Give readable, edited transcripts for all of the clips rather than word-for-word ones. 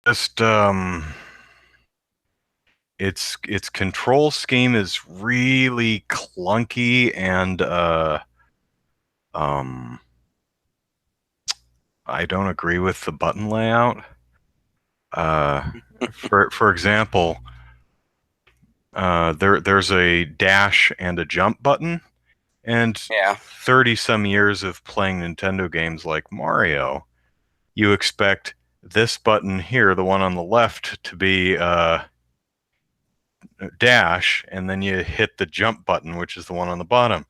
just its control scheme is really clunky and um I don't agree with the button layout. Uh for example, there's a dash and a jump button, and Yeah, 30 some years of playing Nintendo games like Mario, you expect this button here, the one on the left, to be dash, and then you hit the jump button, which is the one on the bottom.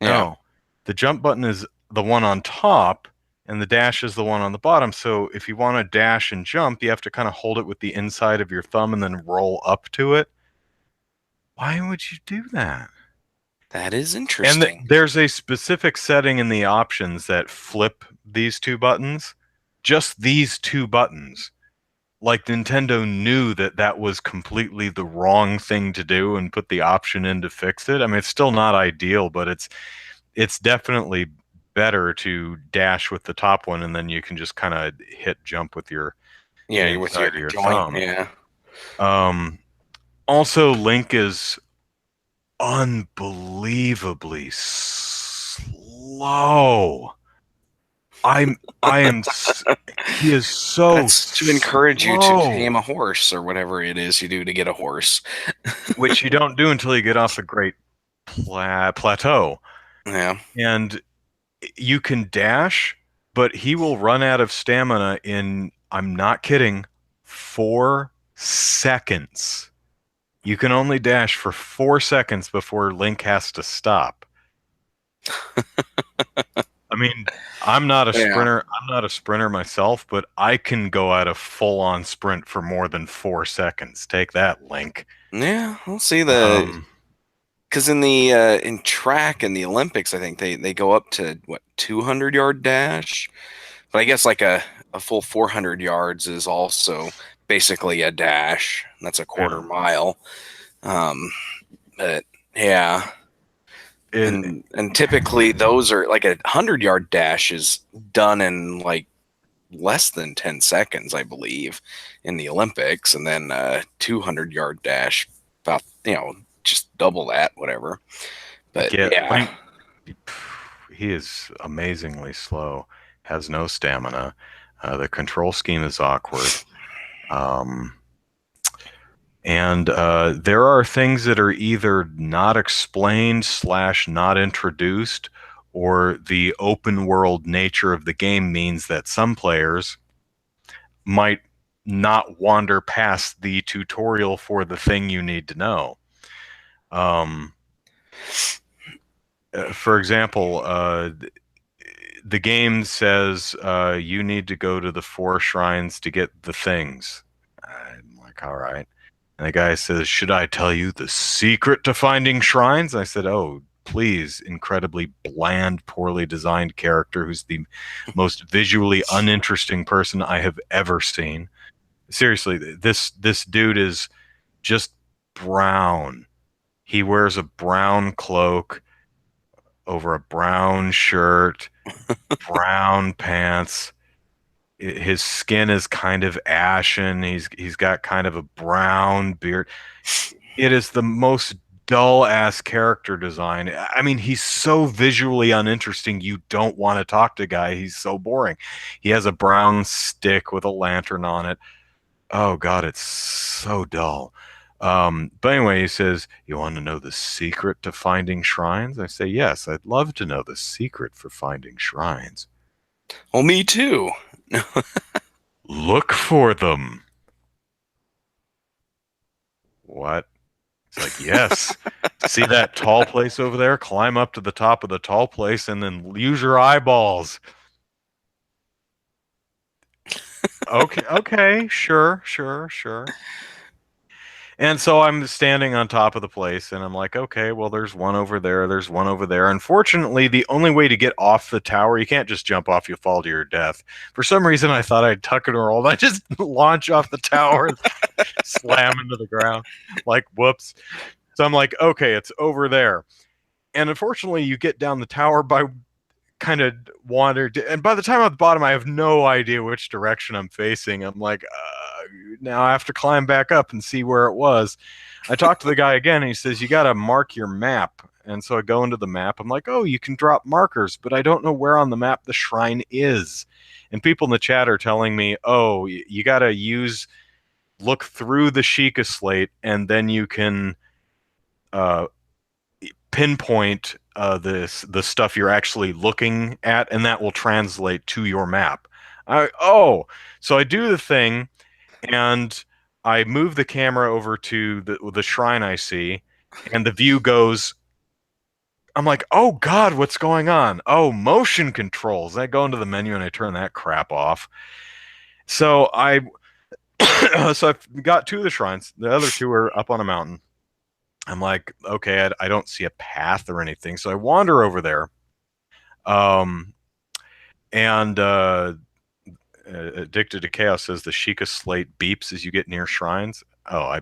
yeah, No, the jump button is the one on top, and the dash is the one on the bottom. So if you want to dash and jump, you have to kind of hold it with the inside of your thumb and then roll up to it. Why would you do that? that is And interesting. there's a specific setting in the options that flip these two buttons, just these two buttons. Like Nintendo knew that that was completely the wrong thing to do and put the option in to fix it. I mean, it's still not ideal, but it's definitely better to dash with the top one, and then you can just kind of hit jump with Yeah, the you're with your inside of your joint. thumb. Yeah. Um, Also, Link is unbelievably slow. I am he is so That's to encourage you to tame slow, a horse or whatever it is you do to get a horse. which you don't do until you get off the Great Plateau. Yeah. And you can dash, but he will run out of stamina in, I'm not kidding, 4 seconds. You can only dash for 4 seconds before Link has to stop. I mean, I'm not a Yeah. sprinter. I'm not a sprinter myself, but I can go at a full-on sprint for more than 4 seconds. Take that, Link. Yeah. I'll see the Um, because in the in track and the Olympics, I think they go up to what 200-yard dash, but I guess like a full 400 yards is also basically a dash. That's a quarter yeah. mile. Um, but yeah, It, and typically those are like 100-yard dash is done in like less than 10 seconds, I believe, in the Olympics, and then 200-yard dash about just double that, whatever. But get yeah, Link. He is amazingly slow. Has no stamina. The control scheme is awkward. Um, and there are things that are either not explained slash not introduced, or the open world nature of the game means that some players might not wander past the tutorial for the thing you need to know. Um, for example, the game says you need to go to the 4 shrines to get the things. I'm like, all right. And the guy says, should I tell you the secret to finding shrines? I said, oh, please, incredibly bland, poorly designed character who's the most visually uninteresting person I have ever seen. Seriously, this dude is just brown. He wears a brown cloak over a brown shirt, brown pants. His skin is kind of ashen. He's got kind of a brown beard. It is the most dull ass character design. I mean, he's so visually uninteresting. You don't want to talk to guy. He's so boring. He has a brown stick with a lantern on it. Oh God, it's so dull. But anyway, he says, "You want to know the secret to finding shrines?" I say, "Yes, I'd love to know the secret for finding shrines." well, me too. Look for them. What? It's like, yes. See that tall place over there? Climb up to the top of the tall place and then use your eyeballs. Okay, okay, sure, sure, sure. And so I'm standing on top of the place and I'm like, okay, well, there's one over there, there's one over there. Unfortunately, the only way to get off the tower, you can't just jump off, you fall to your death. For some reason, I thought I'd tuck and roll. I just launch off the tower and slam into the ground. Like, whoops. So I'm like, okay, it's over there. And unfortunately, you get down the tower by kind of wandered. And by the time I'm at the bottom, I have no idea which direction I'm facing. I'm like, now I have to climb back up and see where it was. I talked to the guy again, and he says, you got to mark your map. And so I go into the map. I'm like, oh, you can drop markers, but I don't know where on the map the shrine is. And people in the chat are telling me, oh, you got to look through the Sheikah slate, and then you can uh, pinpoint the stuff you're actually looking at, and that will translate to your map. So I do the thing, and I move the camera over to the shrine I see, and the view goes. I'm like, oh God, what's going on? Oh, motion controls. I go into the menu and I turn that crap off. So I so I've got two of the shrines. The other two are up on a mountain. I'm like, okay, I don't see a path or anything. So I wander over there. Um, and Addicted to Chaos says the Sheikah slate beeps as you get near shrines. Oh, I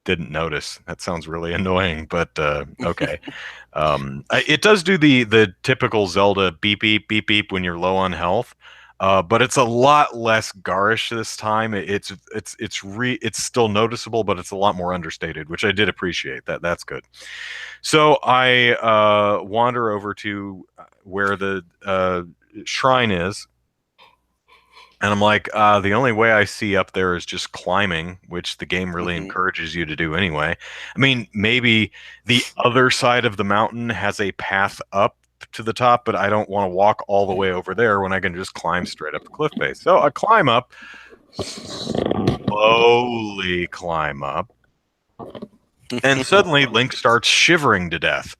didn't notice. That sounds really annoying, but okay. It does do the typical Zelda beep beep beep beep when you're low on health, but it's a lot less garish this time. It's still noticeable, but it's a lot more understated, which I did appreciate. That's good. So I wander over to where the shrine is, and I'm like, the only way I see up there is just climbing, which the game really encourages you to do anyway. I mean, maybe the other side of the mountain has a path up to the top, but I don't want to walk all the way over there when I can just climb straight up the cliff face. So I climb up, slowly climb up, and suddenly Link starts shivering to death.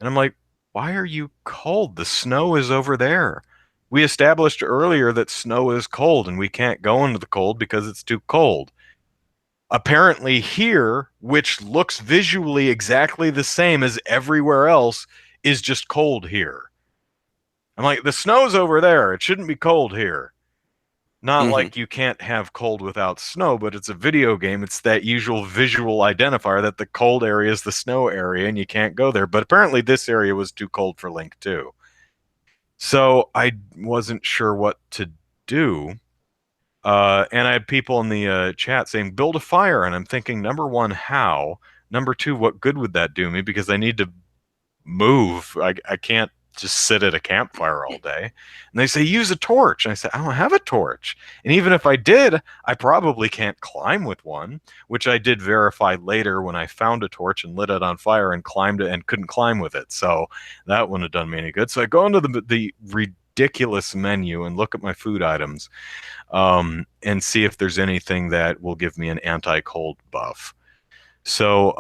And I'm like, why are you cold? The snow is over there. We established earlier that snow is cold and we can't go into the cold because it's too cold. Apparently, here, which looks visually exactly the same as everywhere else, is just cold here. I'm like, the snow's over there. It shouldn't be cold here. Not like you can't have cold without snow, but it's a video game. It's that usual visual identifier that the cold area is the snow area and you can't go there. But apparently, this area was too cold for Link, too. So I wasn't sure what to do. And I had people in the chat saying, build a fire. And I'm thinking, number one, how? Number two, what good would that do me? Because I need to move. I can't just sit at a campfire all day. And they say, use a torch. And I said, I don't have a torch. And even if I did, I probably can't climb with one, which I did verify later when I found a torch and lit it on fire and climbed it and couldn't climb with it. So that wouldn't have done me any good. So I go into the ridiculous menu and look at my food items and see if there's anything that will give me an anti-cold buff. So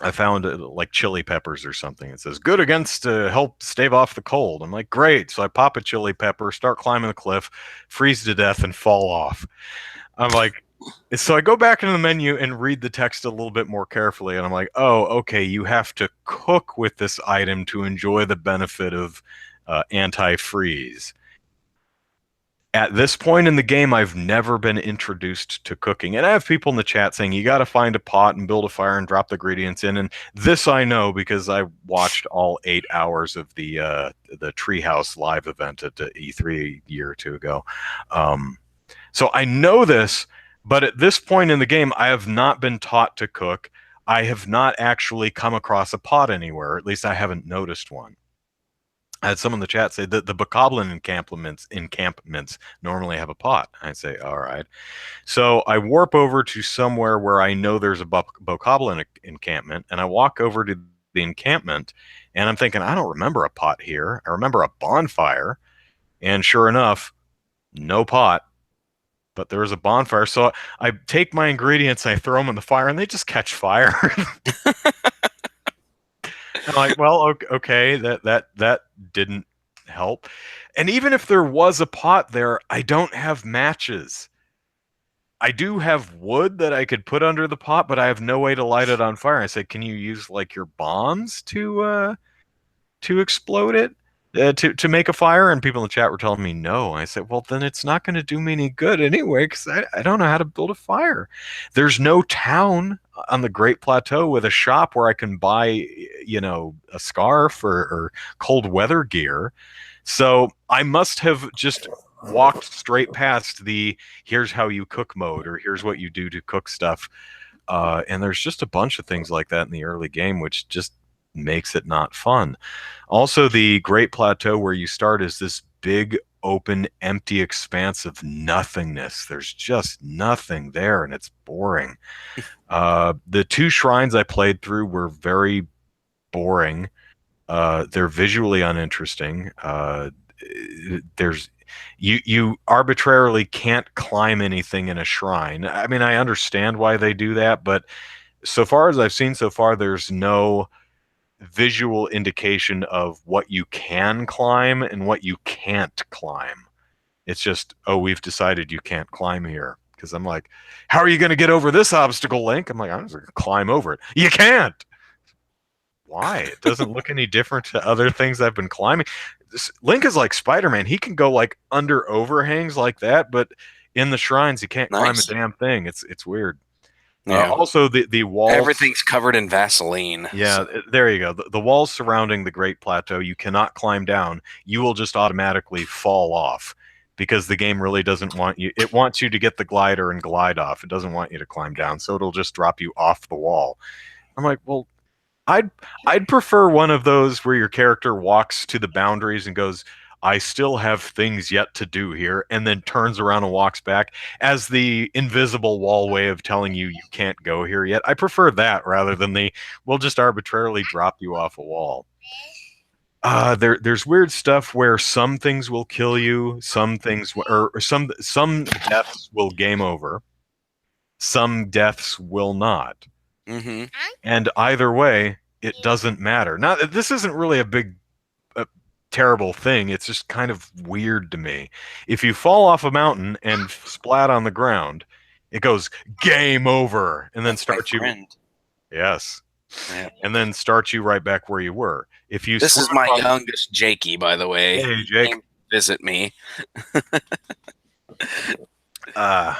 I found like chili peppers or something. It says good against help stave off the cold. I'm like, great. So I pop a chili pepper, start climbing the cliff, freeze to death, and fall off. I'm like, so I go back into the menu and read the text a little bit more carefully, and I'm like, oh, okay, you have to cook with this item to enjoy the benefit of anti-freeze. At this point in the game, I've never been introduced to cooking. And I have people in the chat saying, you got to find a pot and build a fire and drop the ingredients in. And this I know because I watched all 8 hours of the Treehouse live event at E3 a year or two ago. So I know this, but at this point in the game, I have not been taught to cook. I have not actually come across a pot anywhere. At least I haven't noticed one. I had someone in the chat say that the Bokoblin encampments normally have a pot. I say, all right. So I warp over to somewhere where I know there's a Bokoblin encampment, and I walk over to the encampment, and I'm thinking, I don't remember a pot here. I remember a bonfire, and sure enough, no pot, but there is a bonfire. So I take my ingredients, I throw them in the fire, and they just catch fire. I'm like, well, okay, that didn't help. And even if there was a pot there, I don't have matches. I do have wood that I could put under the pot, but I have no way to light it on fire. I said, can you use like your bombs to explode it? To make a fire? And people in the chat were telling me no. I said, well, then it's not going to do me any good anyway, because I don't know how to build a fire. There's no town on the Great Plateau with a shop where I can buy, a scarf or cold weather gear. So I must have just walked straight past the here's how you cook mode or here's what you do to cook stuff. And there's just a bunch of things like that in the early game, which just makes it not fun. Also, the Great Plateau where you start is this big, open, empty expanse of nothingness. There's just nothing there, and it's boring. The two shrines I played through were very boring. They're visually uninteresting. There's you arbitrarily can't climb anything in a shrine. I mean, I understand why they do that, but so far as I've seen so far, there's no visual indication of what you can climb and what you can't climb. It's just, oh, we've decided you can't climb here. Because I'm like, how are you going to get over this obstacle, Link? I'm like, I'm just going to climb over it. You can't. Why? It doesn't look any different to other things I've been climbing. Link is like Spider-Man. He can go like under overhangs like that, but in the shrines he can't climb a Nice. damn thing. It's weird. Yeah. Also, the walls. Everything's covered in Vaseline. Yeah, So there you go. The walls surrounding the Great Plateau, you cannot climb down. You will just automatically fall off because the game really doesn't want you. It wants you to get the glider and glide off. It doesn't want you to climb down, so it'll just drop you off the wall. I'm like, well, I'd I'd prefer one of those where your character walks to the boundaries and goes, I still have things yet to do here, and then turns around and walks back as the invisible wall way of telling you you can't go here yet. I prefer that rather than the we'll just arbitrarily drop you off a wall. There's weird stuff where some things will kill you, some things or some deaths will game over, some deaths will not. hmm And either way, it doesn't matter. Now, this isn't really a big, terrible thing. It's just kind of weird to me. If you fall off a mountain and splat on the ground, it goes game over, and then That's my starts you. friend. Yes, Yeah. and then starts you right back where you were. If you This is swim my across, youngest Jakey, by the way. hey He Jake, came to visit me. uh,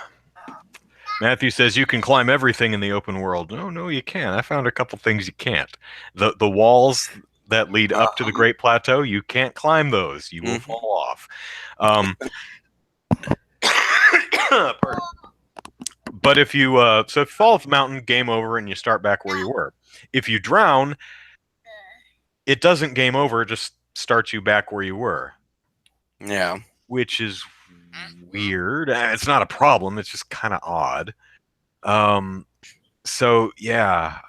Matthew says you can climb everything in the open world. No, no, you can't. I found a couple things you can't. The walls that lead up to the Uh-huh. Great Plateau, you can't climb those. You will hmm fall off. Um, pardon. But if you so if you fall off the mountain, game over, and you start back where you were. If you drown, it doesn't game over. It just starts you back where you were, Yeah. which is weird. It's not a problem. It's just kind of odd. Um, so yeah,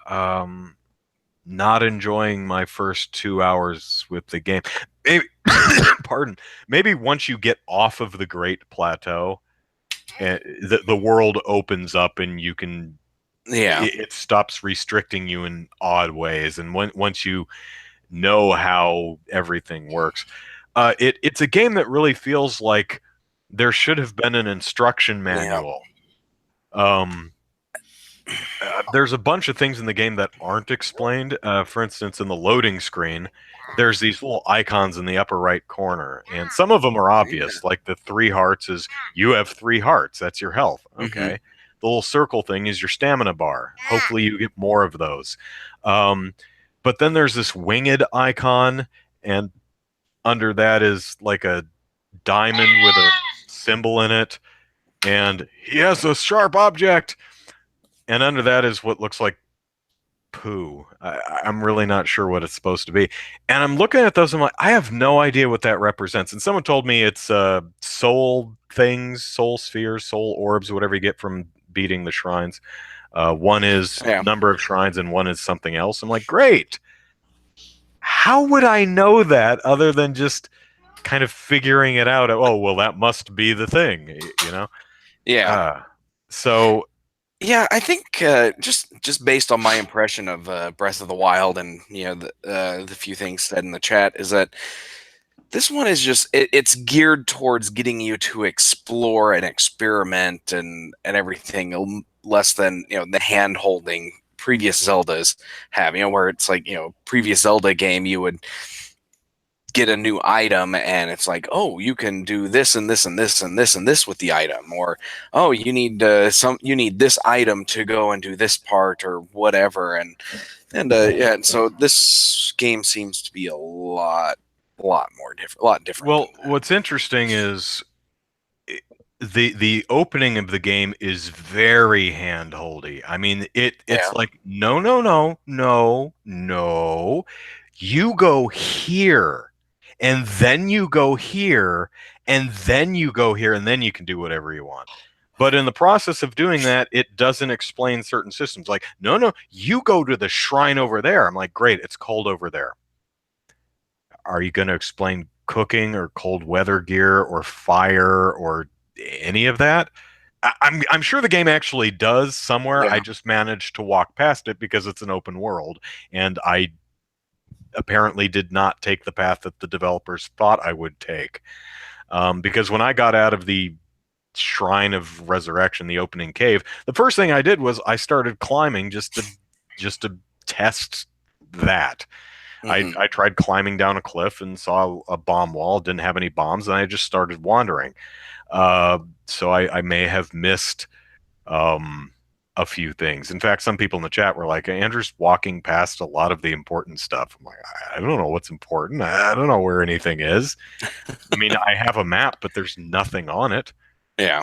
not enjoying my first 2 hours with the game. Maybe, pardon. Maybe once you get off of the Great Plateau, the world opens up and you can. Yeah. It stops restricting you in odd ways, and once you know how everything works, it's a game that really feels like there should have been an instruction Yeah. manual. Um, there's a bunch of things in the game that aren't explained. For instance, in the loading screen, there's these little icons in the upper right corner, and some of them are Yeah. obvious. Like the 3 hearts is you have 3 hearts. That's your health. hmm Okay. The little circle thing is your stamina bar. Hopefully, you get more of those. Um, but then there's this winged icon, and under that is like a diamond with a symbol in it, and he has a sharp object. And under that is what looks like poo. I'm really not sure what it's supposed to be. And I'm looking at those. I'm like, I have no idea what that represents. And someone told me it's soul things, soul spheres, soul orbs, whatever you get from beating the shrines. One is Yeah. number of shrines, and one is something else. I'm like, great. How would I know that other than just kind of figuring it out? Oh, well, that must be the thing, you know. Yeah. Uh, so Yeah, I think just based on my impression of Breath of the Wild and the few things said in the chat is that this one is just it's geared towards getting you to explore and experiment and everything less than the hand holding previous Zeldas have. Where it's like previous Zelda game you would get a new item and it's like, oh, you can do this and this and this and this and this with the item, or oh, you need you need this item to go and do this part or whatever. And so this game seems to be a lot more different, a lot different well, than that. what's interesting is the opening of the game is very handholdy. I mean, it's Yeah. like no, no, no, no, no. You go here, and then you go here, and then you go here, and then you can do whatever you want. But in the process of doing that, it doesn't explain certain systems. Like, no, no, you go to the shrine over there. I'm like, great, it's cold over there. Are you going to explain cooking or cold weather gear or fire or any of that? I'm sure the game actually does somewhere. Yeah. I just managed to walk past it because it's an open world, and I apparently did not take the path that the developers thought I would take. Because when I got out of the Shrine of Resurrection, the opening cave, the first thing I did was I started climbing just to test that. Hmm. I tried climbing down a cliff and saw a bomb wall, didn't have any bombs, and I just started wandering. So I may have missed um, a few things. In fact, some people in the chat were like, Andrew's walking past a lot of the important stuff. I'm like, I don't know what's important. I don't know where anything is. I mean, I have a map, but there's nothing on it. Yeah.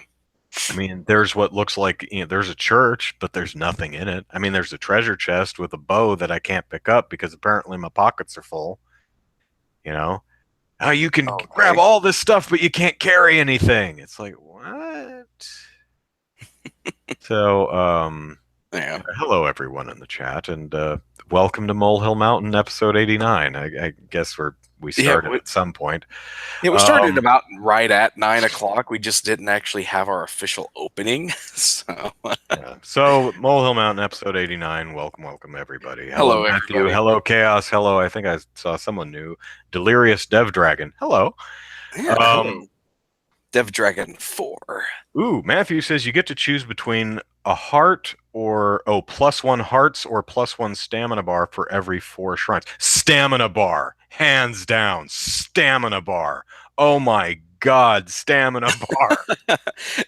I mean, there's what looks like, there's a church, but there's nothing in it. I mean, there's a treasure chest with a bow that I can't pick up because apparently my pockets are full, you know? Oh, you can grab Okay. all this stuff, but you can't carry anything. It's like, what? So, Yeah. hello everyone in the chat, and welcome to Molehill Mountain, episode 89. I guess we Yeah. started at some point. Yeah, we started Um, about right at 9 o'clock. We just didn't actually have our official opening. So, yeah. So, Molehill Mountain, episode 89. Welcome, welcome everybody. Hello, hello, Matthew. everybody. Hello, Chaos. Hello. I think I saw someone new. Delirious Dev Dragon. Hello. Yeah, Um, hello. Dev Dragon 4. Ooh, Matthew says you get to choose between a heart or +1 hearts or +1 stamina bar for every 4 shrines. Stamina bar, hands down, stamina bar. Oh my God, stamina bar.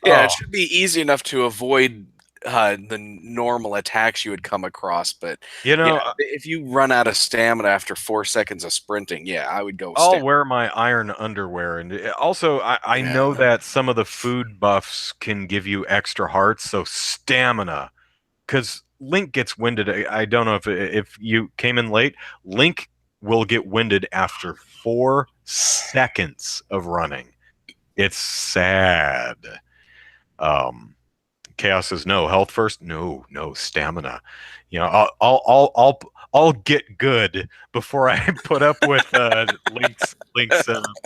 Yeah, it Oh, should be easy enough to avoid the normal attacks you would come across. But you yeah, know, if you run out of stamina after 4 seconds of sprinting, yeah, I would go with I'll stamina. wear my iron underwear, and also I know Yeah. that some of the food buffs can give you extra hearts, so stamina. Because Link gets winded. I don't know if you came in late. Link will get winded after 4 seconds of running. It's sad. Um, Chaos says no. Health first. No, no stamina. I'll get good before I put up with Link's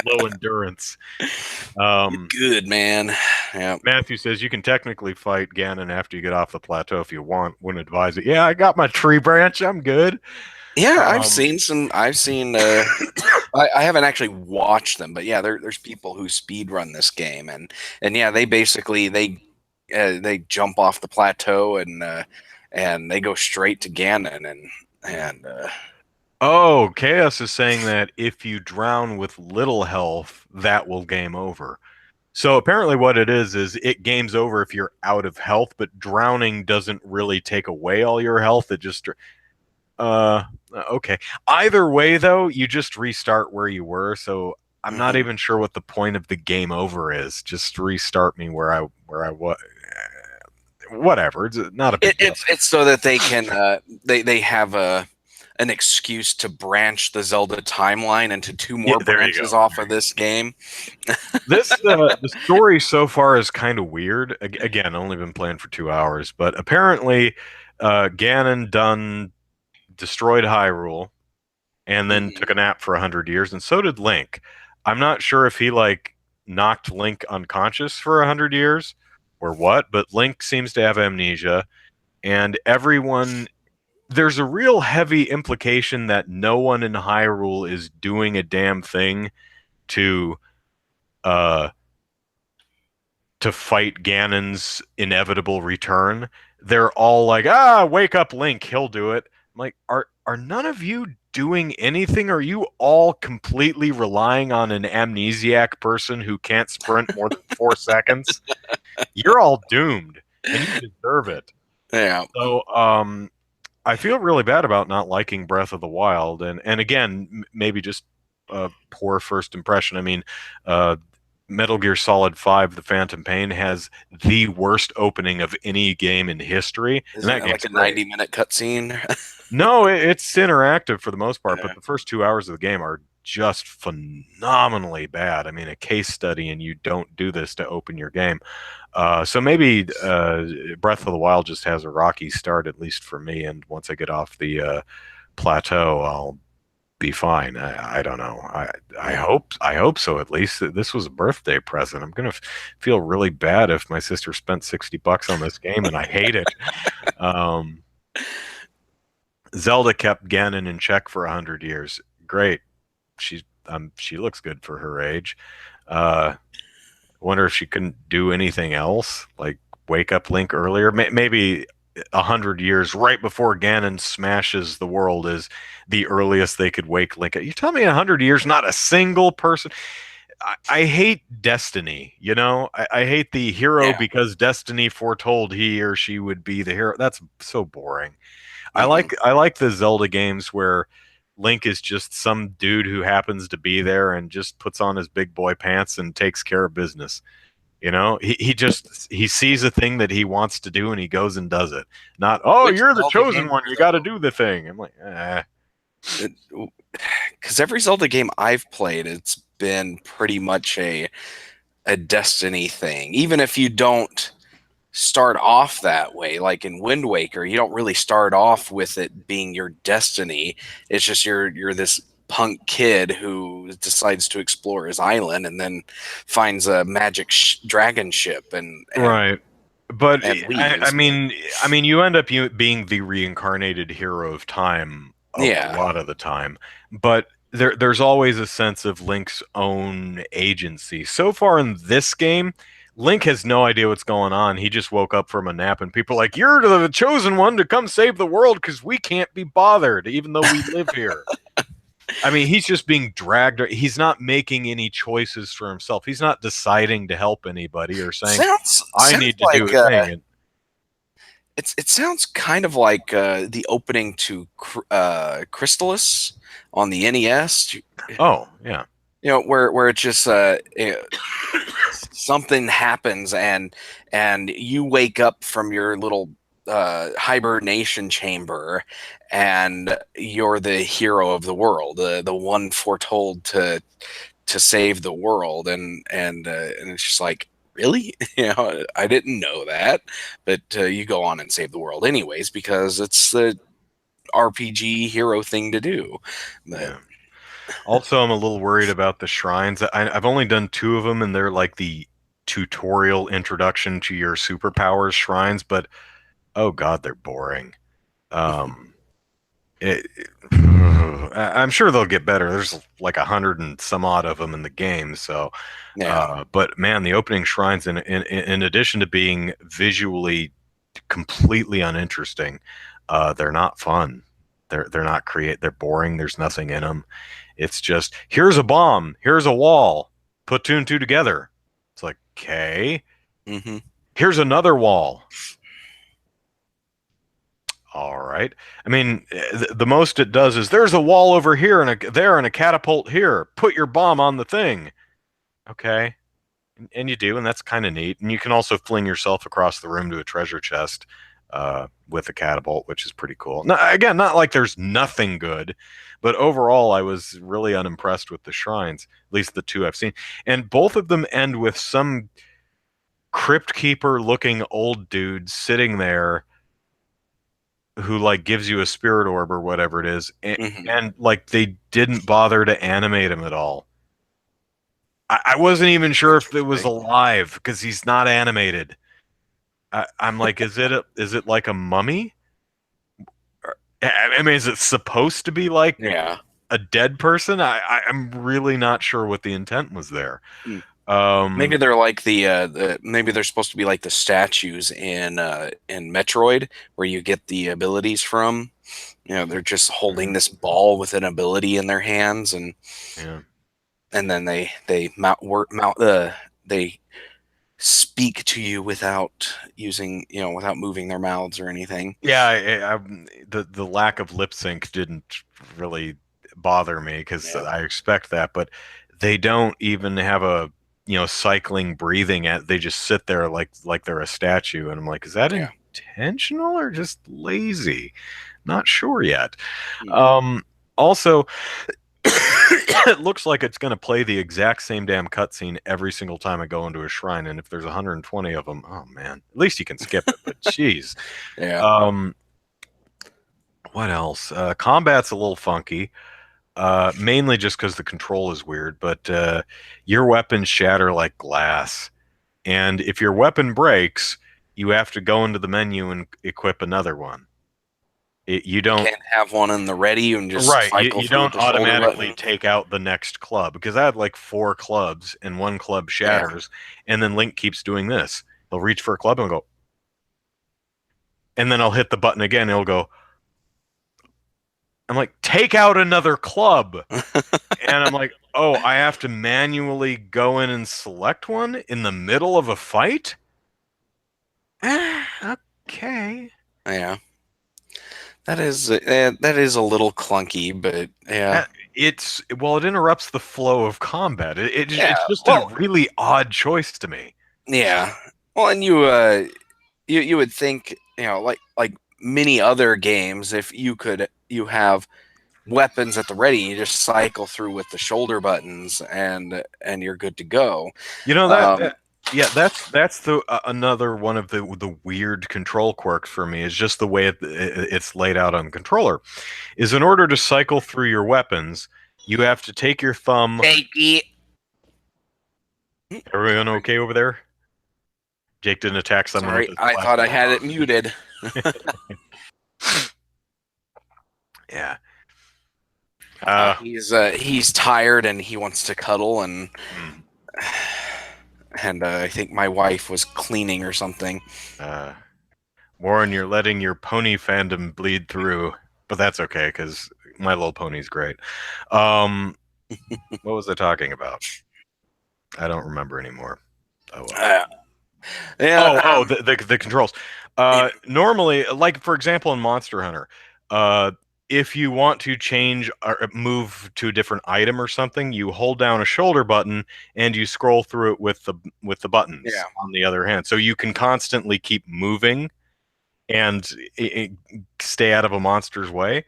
low endurance. Um, Good, man. Yeah. Matthew says you can technically fight Ganon after you get off the plateau if you want. Wouldn't advise it. Yeah, I got my tree branch. I'm good. Yeah, I've Um, seen some. I've seen. I haven't actually watched them, but yeah, there's people who speed run this game, and yeah, they basically they jump off the plateau and they go straight to Ganon and oh, Chaos is saying that if you drown with little health, that will game over. So apparently, what it is it games over if you're out of health, but drowning doesn't really take away all your health. It just Uh, okay. Either way, though, you just restart where you were. So I'm not mhm. even sure what the point of the game over is. Just restart me where I was. Whatever. It's not a big deal. It's so that they can they have a an excuse to branch the Zelda timeline into two Yeah, more there you go. branches off of this game. This the story so far is kind of weird. Again, only been playing for 2 hours, but apparently, Ganon done destroyed Hyrule and then Mhm. took a nap for 100 years, and so did Link. I'm not sure if he like knocked Link unconscious for 100 years or what, but Link seems to have amnesia, and everyone. There's a real heavy implication that no one in Hyrule is doing a damn thing to uh to fight Ganon's inevitable return. They're all like, wake up, Link, he'll do it. I'm like, are none of you doing anything? Are you all completely relying on an amnesiac person who can't sprint more than 4 seconds? You're all doomed, and you deserve it. Yeah. So, I feel really bad about not liking Breath of the Wild, and again, maybe just a poor first impression. I mean, uh, Metal Gear Solid 5: The Phantom Pain has the worst opening of any game in history, and Isn't that it like game's a great. 90-minute cutscene? No, it's interactive for the most part, but Yeah. the first 2 hours of the game are just phenomenally bad. I mean, a case study, and you don't do this to open your game. So maybe Breath of the Wild just has a rocky start, at least for me. And once I get off the plateau, I'll be fine. I don't know. Yeah. I hope so. At least this was a birthday present. I'm gonna feel really bad if my sister spent $60 on this game and I hate it. Um, Zelda kept Ganon in check for 100 years. Great. She looks good for her age. Uh, wonder if she couldn't do anything else, like wake up Link earlier. Maybe 100 years right before Ganon smashes the world is the earliest they could wake Link. You tell me 100 years, not a single person. I hate destiny. You know, I hate the hero Yeah. because destiny foretold he or she would be the hero. That's so boring. Hmm. I like the Zelda games where Link is just some dude who happens to be there and just puts on his big boy pants and takes care of business. You know, he just he sees a thing that he wants to do and he goes and does it. Not, oh, Which you're the Zelda chosen game one, you got to though? do the thing. I'm like, eh. Because every Zelda game I've played, it's been pretty much a Destiny thing. Even if you don't start off that way, like in Wind Waker, you don't really start off with it being your destiny. It's just you're this punk kid who decides to explore his island and then finds a magic dragon ship Right. But and I leaves. mean, you end up being the reincarnated hero of time a Yeah. lot of the time. But there's always a sense of Link's own agency. So far in this game, Link has no idea what's going on. He just woke up from a nap, and people are like, "You're the chosen one to come save the world because we can't be bothered, even though we live here." I mean, he's just being dragged. He's not making any choices for himself. He's not deciding to help anybody or saying, "I Sounds need to do like a thing." And it sounds kind of like the opening to Crystallis on the NES. oh yeah, You know, where it's just something happens and you wake up from your little hibernation chamber and you're the hero of the world, the one foretold to save the world, and it's just like, really? You know, I didn't know that, but you go on and save the world anyways because it's the RPG hero thing to do. But yeah. Also, I'm a little worried about the shrines. I've only done two of them, and they're like the tutorial introduction to your superpowers shrines. But oh god, they're boring. Um, I'm sure they'll get better. There's like 100 and some odd of them in the game. So, yeah. but man, the opening shrines, in addition to being visually completely uninteresting, they're not fun. They're not create. They're boring. There's nothing in them. It's just here's a bomb, here's a wall, put two and two together. It's like okay, Hmm. here's another wall. All right. I mean, the most it does is there's a wall over here and a there and a catapult here. Put your bomb on the thing. Okay. And you do, and that's kind of neat. And you can also fling yourself across the room to a treasure chest with a catapult, which is pretty cool. Now, again, not like there's nothing good, but overall, I was really unimpressed with the shrines, at least the two I've seen. And both of them end with some crypt keeper looking old dude sitting there who like gives you a spirit orb or whatever it is, Hmm. and like they didn't bother to animate him at all. I wasn't even sure if it was Interesting. alive because he's not animated. I'm like, is it like a mummy? I mean, is it supposed to be like Yeah. a dead person? I'm really not sure what the intent was there. Hmm. Maybe Um, they're like the maybe they're supposed to be like the statues in Metroid where you get the abilities from. You know, they're just holding this ball with an ability in their hands, yeah, and then they they speak to you without using, you know, without moving their mouths or anything. yeah. The lack of lip sync didn't really bother me because Yeah. I expect that, but they don't even have a cycling, breathing at. They just sit there like they're a statue, and I'm like, is that Yeah. intentional or just lazy? Not sure yet. Hmm. Also, it looks like it's going to play the exact same damn cutscene every single time I go into a shrine, and if there's 120 of them, oh man, at least you can skip it. But jeez, Yeah. um, what else? Combat's a little funky. Mainly just because the control is weird, but your weapons shatter like glass. And if your weapon breaks, you have to go into the menu and equip another one. You You don't, can't have one in the ready and just right, cycle you through with don't the shoulder automatically button. take out the next club because I had like four clubs and one club Yeah. shatters, and then Link keeps doing this. He'll reach for a club and go, and then I'll hit the button again. And he'll go, I'm like, take out another club. And I'm like, oh, I have to manually go in and select one in the middle of a fight? Okay. Yeah. That is a little clunky, but yeah. Uh, it interrupts the flow of combat. Yeah. It's just a Well, really odd choice to me. yeah. Well, and you would think, like many other games, if you have weapons at the ready, you just cycle through with the shoulder buttons and you're good to go. You know Um, yeah, that's the another one of the weird control quirks for me is just the way it's laid out on the controller. Is in order to cycle through your weapons, you have to take your thumb. Take it. Everyone okay over there? Jake didn't attack someone with Sorry, his I thought I plastic had it arm. muted. Yeah. Uh, He's tired and he wants to cuddle hmm, and I think my wife was cleaning or something. uh, Warren, you're letting your pony fandom bleed through, but that's okay because My Little Pony's great. Um, what was I talking about? I don't remember anymore. Oh well. Uh, yeah, The controls. Normally, like for example, in Monster Hunter, uh, if you want to change or move to a different item or something, you hold down a shoulder button and you scroll through it with the buttons yeah, on the other hand, so you can constantly keep moving and stay out of a monster's way.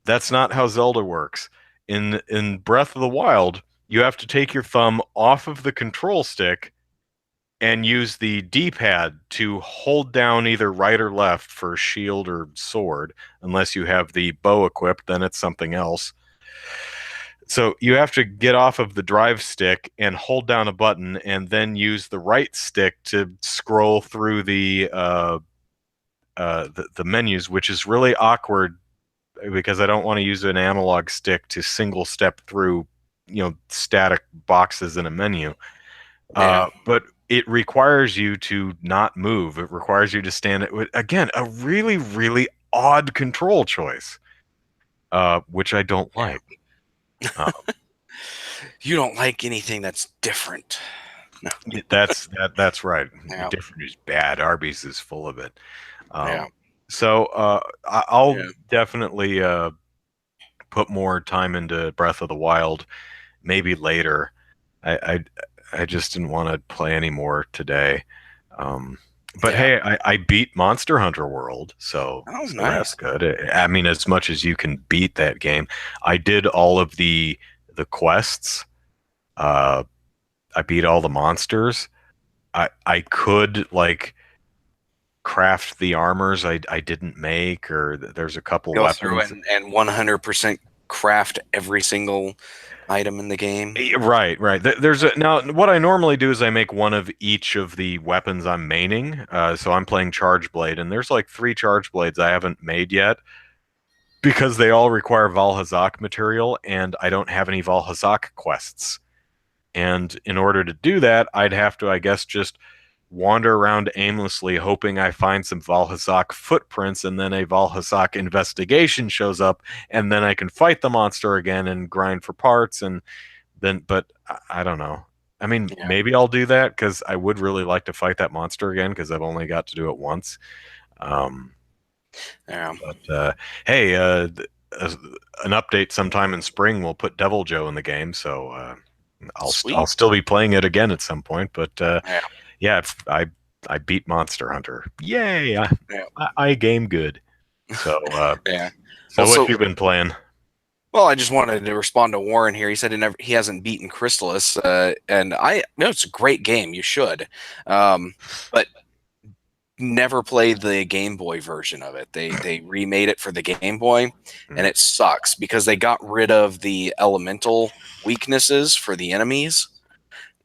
That's not how Zelda works. In Breath of the Wild, you have to take your thumb off of the control stick and use the D-pad to hold down either right or left for shield or sword. Unless you have the bow equipped, then it's something else. So you have to get off of the drive stick and hold down a button, and then use the right stick to scroll through the menus, which is really awkward because I don't want to use an analog stick to single step through, static boxes in a menu. yeah, But it requires you to not move. It requires you to stand it. Again, a really, really odd control choice, which I don't like. yeah. Uh, You don't like anything that's different. No. that's right. Yeah, Different is bad. Arby's is full of it. yeah, Um, so I'll yeah, definitely put more time into Breath of the Wild, maybe later. I I just didn't want to play anymore today. Um, but yeah. hey, I beat Monster Hunter World, Oh, so that's nice. good. I mean, as much as you can beat that game, I did all of the quests. Uh, I beat all the monsters. I could like craft the armors I didn't make, or there's a couple Go through weapons. and 100% craft every single item in the game. Right, right. There's a now. What I normally do is I make one of each of the weapons I'm maining. So I'm playing Charge Blade, and there's like three Charge Blades I haven't made yet because they all require Valhazak material, and I don't have any Valhazak quests. And in order to do that, I'd have to, I guess, just wander around aimlessly, hoping I find some Valhazak footprints, and then a Valhazak investigation shows up, and then I can fight the monster again and grind for parts and then but I don't know. I mean, Yeah, maybe I'll do that because I would really like to fight that monster again because I've only got to do it once. Um, yeah, but hey, uh, an update sometime in spring will put Devil Joe in the game, so I'll Sweet. still be playing it again at some point, but Yeah, yeah, I beat Monster Hunter. Yay! yeah, I game good. So yeah. so what Also, you been playing? well, I just wanted to respond to Warren here. He said he hasn't beaten Chrysalis, and I know it's a great game. You should, but never played the Game Boy version of it. They remade it for the Game Boy, and Hmm. it sucks because they got rid of the elemental weaknesses for the enemies,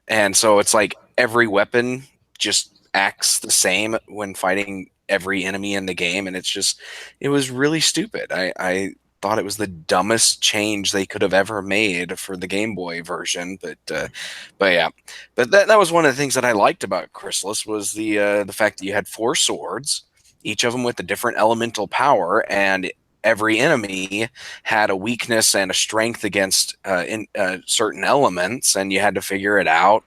and so it's like every weapon just acts the same when fighting every enemy in the game, and it was really stupid. I thought it was the dumbest change they could have ever made for the Game Boy version, but yeah, but that was one of the things that I liked about Chrysalis was the fact that you had four swords, each of them with a different elemental power, and every enemy had a weakness and a strength against certain elements, and you had to figure it out,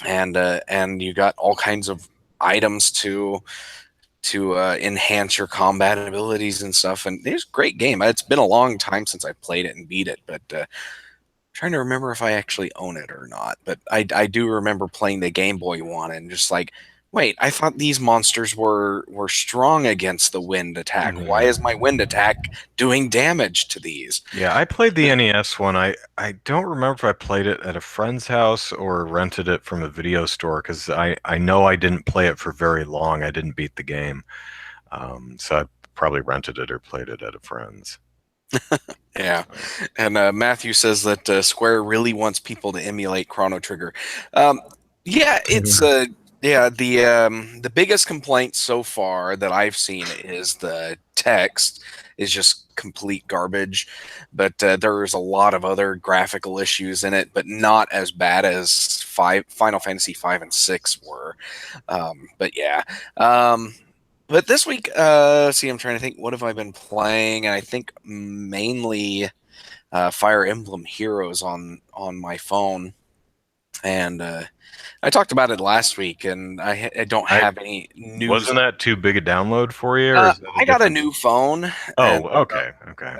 and you got all kinds of items to enhance your combat abilities and stuff. And it was a great game. It's been a long time since I played it and beat it, but trying to remember if I actually own it or not. But I do remember playing the Game Boy one and just like, wait, I thought these monsters were strong against the wind attack. Why is Mhm. my wind attack doing damage to these? Yeah, I played the NES one. I don't remember if I played it at a friend's house or rented it from a video store because I know I didn't play it for very long. I didn't beat the game. So I probably rented it or played it at a friend's. Yeah, So. and Matthew says that Square really wants people to emulate Chrono Trigger. Um, yeah, it's yeah the biggest complaint so far that I've seen is the text is just complete garbage, but there's a lot of other graphical issues in it, but not as bad as Final Fantasy 5 and 6 were. But yeah. Um, but this week, see, I'm trying to think, what have I been playing? And I think mainly Fire Emblem Heroes on my phone. And I talked about it last week, and I don't I have any news. wasn't that too big a download for you, or is that a I got a different? new phone, and Oh, okay, okay.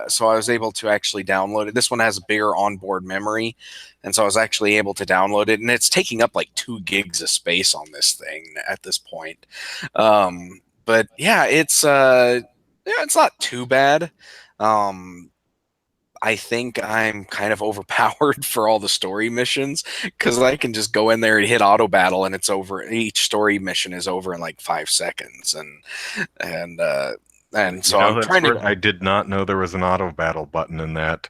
so I was able to actually download it. This one has a bigger onboard memory, and so I was actually able to download it, and it's taking up like 2 gigs of space on this thing at this point. But yeah, it's not too bad. Um, I think I'm kind of overpowered for all the story missions because I can just go in there and hit auto battle and it's over. Each story mission is over in like 5 seconds, and uh, and You so know, I'm that's trying to. weird. I did not know there was an auto battle button in that.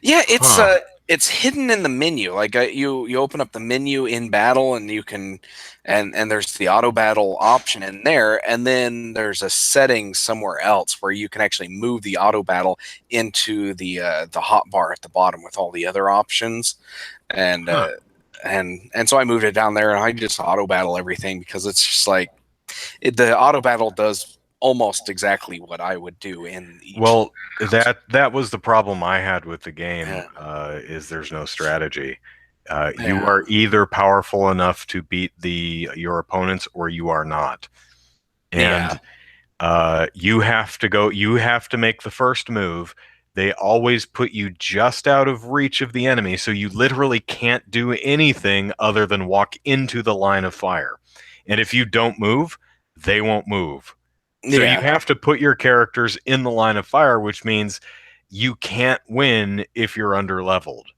Yeah, Huh. it's hidden in the menu. Like you open up the menu in battle, and you can, and there's the auto battle option in there, and then there's a setting somewhere else where you can actually move the auto battle into the hot bar at the bottom with all the other options, and Huh. uh, and so I moved it down there, and I just auto battle everything because it's just like the auto battle does almost exactly what I would do in each Well, little battles. that was the problem I had with the game, Yeah, is there's no strategy. You yeah, are either powerful enough to beat the your opponents or you are not. yeah, And you have to make the first move. They always put you just out of reach of the enemy, so you literally can't do anything other than walk into the line of fire. And if you don't move, they won't move. So you yeah. have to put your characters in the line of fire, which means you can't win if you're under leveled.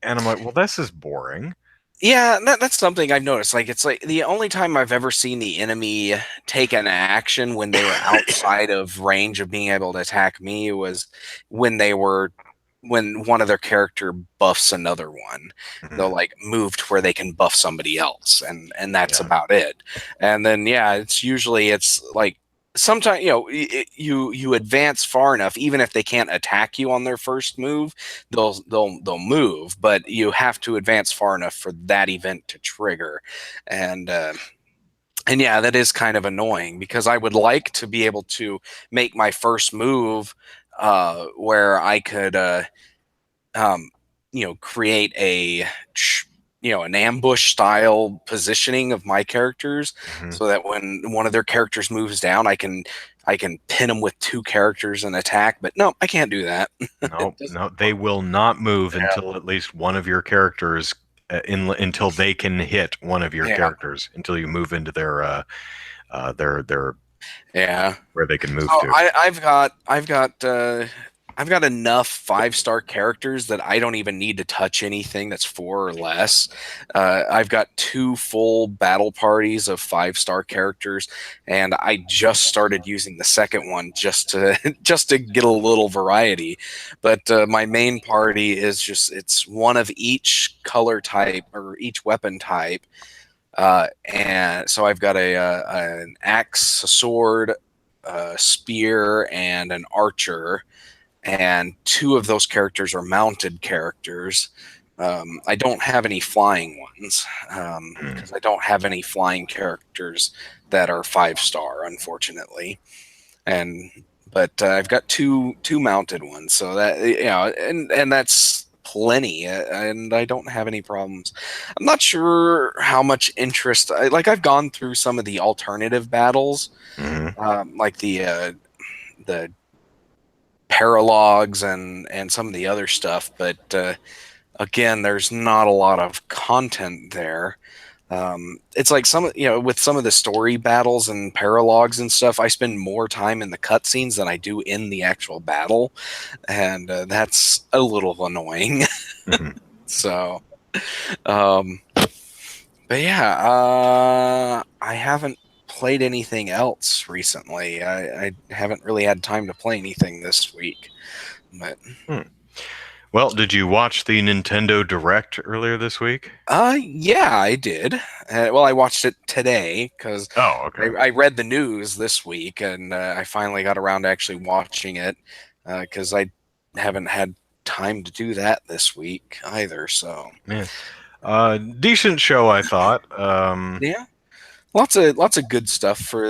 And I'm like, well, this is boring. Yeah, that's something I've noticed. Like, it's like the only time I've ever seen the enemy take an action when they were outside of range of being able to attack me was when they were when one of their character buffs another one. They'll Mhm. like move to where they can buff somebody else, and that's Yeah. about it. And then yeah, it's like sometimes you advance far enough, even if they can't attack you on their first move they'll move, but you have to advance far enough for that event to trigger, and uh, and yeah, that is kind of annoying because I would like to be able to make my first move where I could um, create an ambush style positioning of my characters, Hmm. so that when one of their characters moves down, I can pin them with two characters and attack. But no, I can't do that. No, It doesn't no, they work. will not move Yeah, until at least one of your characters, until they can hit one of your yeah, characters, until you move into their yeah. where they can So move to. I've got enough 5-star characters that I don't even need to touch anything that's 4 or less. I've got two full battle parties of 5-star characters, and I just started using the second one just to just to get a little variety. But my main party is just it's one of each color type or each weapon type, and so I've got an axe, a sword, a spear, and an archer. And two of those characters are mounted characters. I don't have any flying ones Hmm. because I don't have any flying characters that are 5-star, unfortunately. And but I've got two mounted ones, so that and that's plenty, and I don't have any problems. I'm not sure how much interest. I've gone through some of the alternative battles, Hmm. like the paralogs and some of the other stuff, but again, there's not a lot of content there. It's like with some of the story battles and paralogs and stuff, I spend more time in the cutscenes than I do in the actual battle, and that's a little annoying. Hmm. So, um, but yeah, I haven't played anything else recently. I haven't really had time to play anything this week. But Hmm. Well, did you watch the Nintendo Direct earlier this week? yeah, I did. Well, I watched it today because Oh, okay. I read the news this week, and I finally got around to actually watching it because I haven't had time to do that this week either. So Yeah. Decent show, I thought. yeah, lots of good stuff for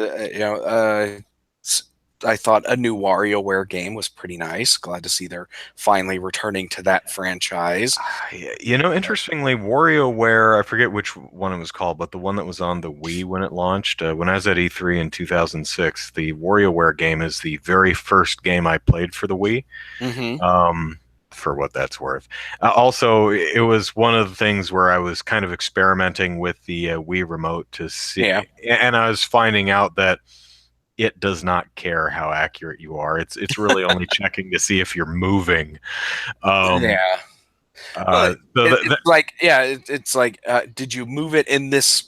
s- I thought a new WarioWare game was pretty nice. Glad to see they're finally returning to that franchise. Interestingly, WarioWare, I forget which one it was called, but the one that was on the Wii when it launched, when I was at E3 in 2006, the WarioWare game is the very first game I played for the Wii. Hmm. Um, for what that's worth. Also, it was one of the things where I was kind of experimenting with the Wii remote to see, Yeah, and I was finding out that it does not care how accurate you are. It's really only checking to see if you're moving. Um, yeah. Well, so it's like it's like did you move it in this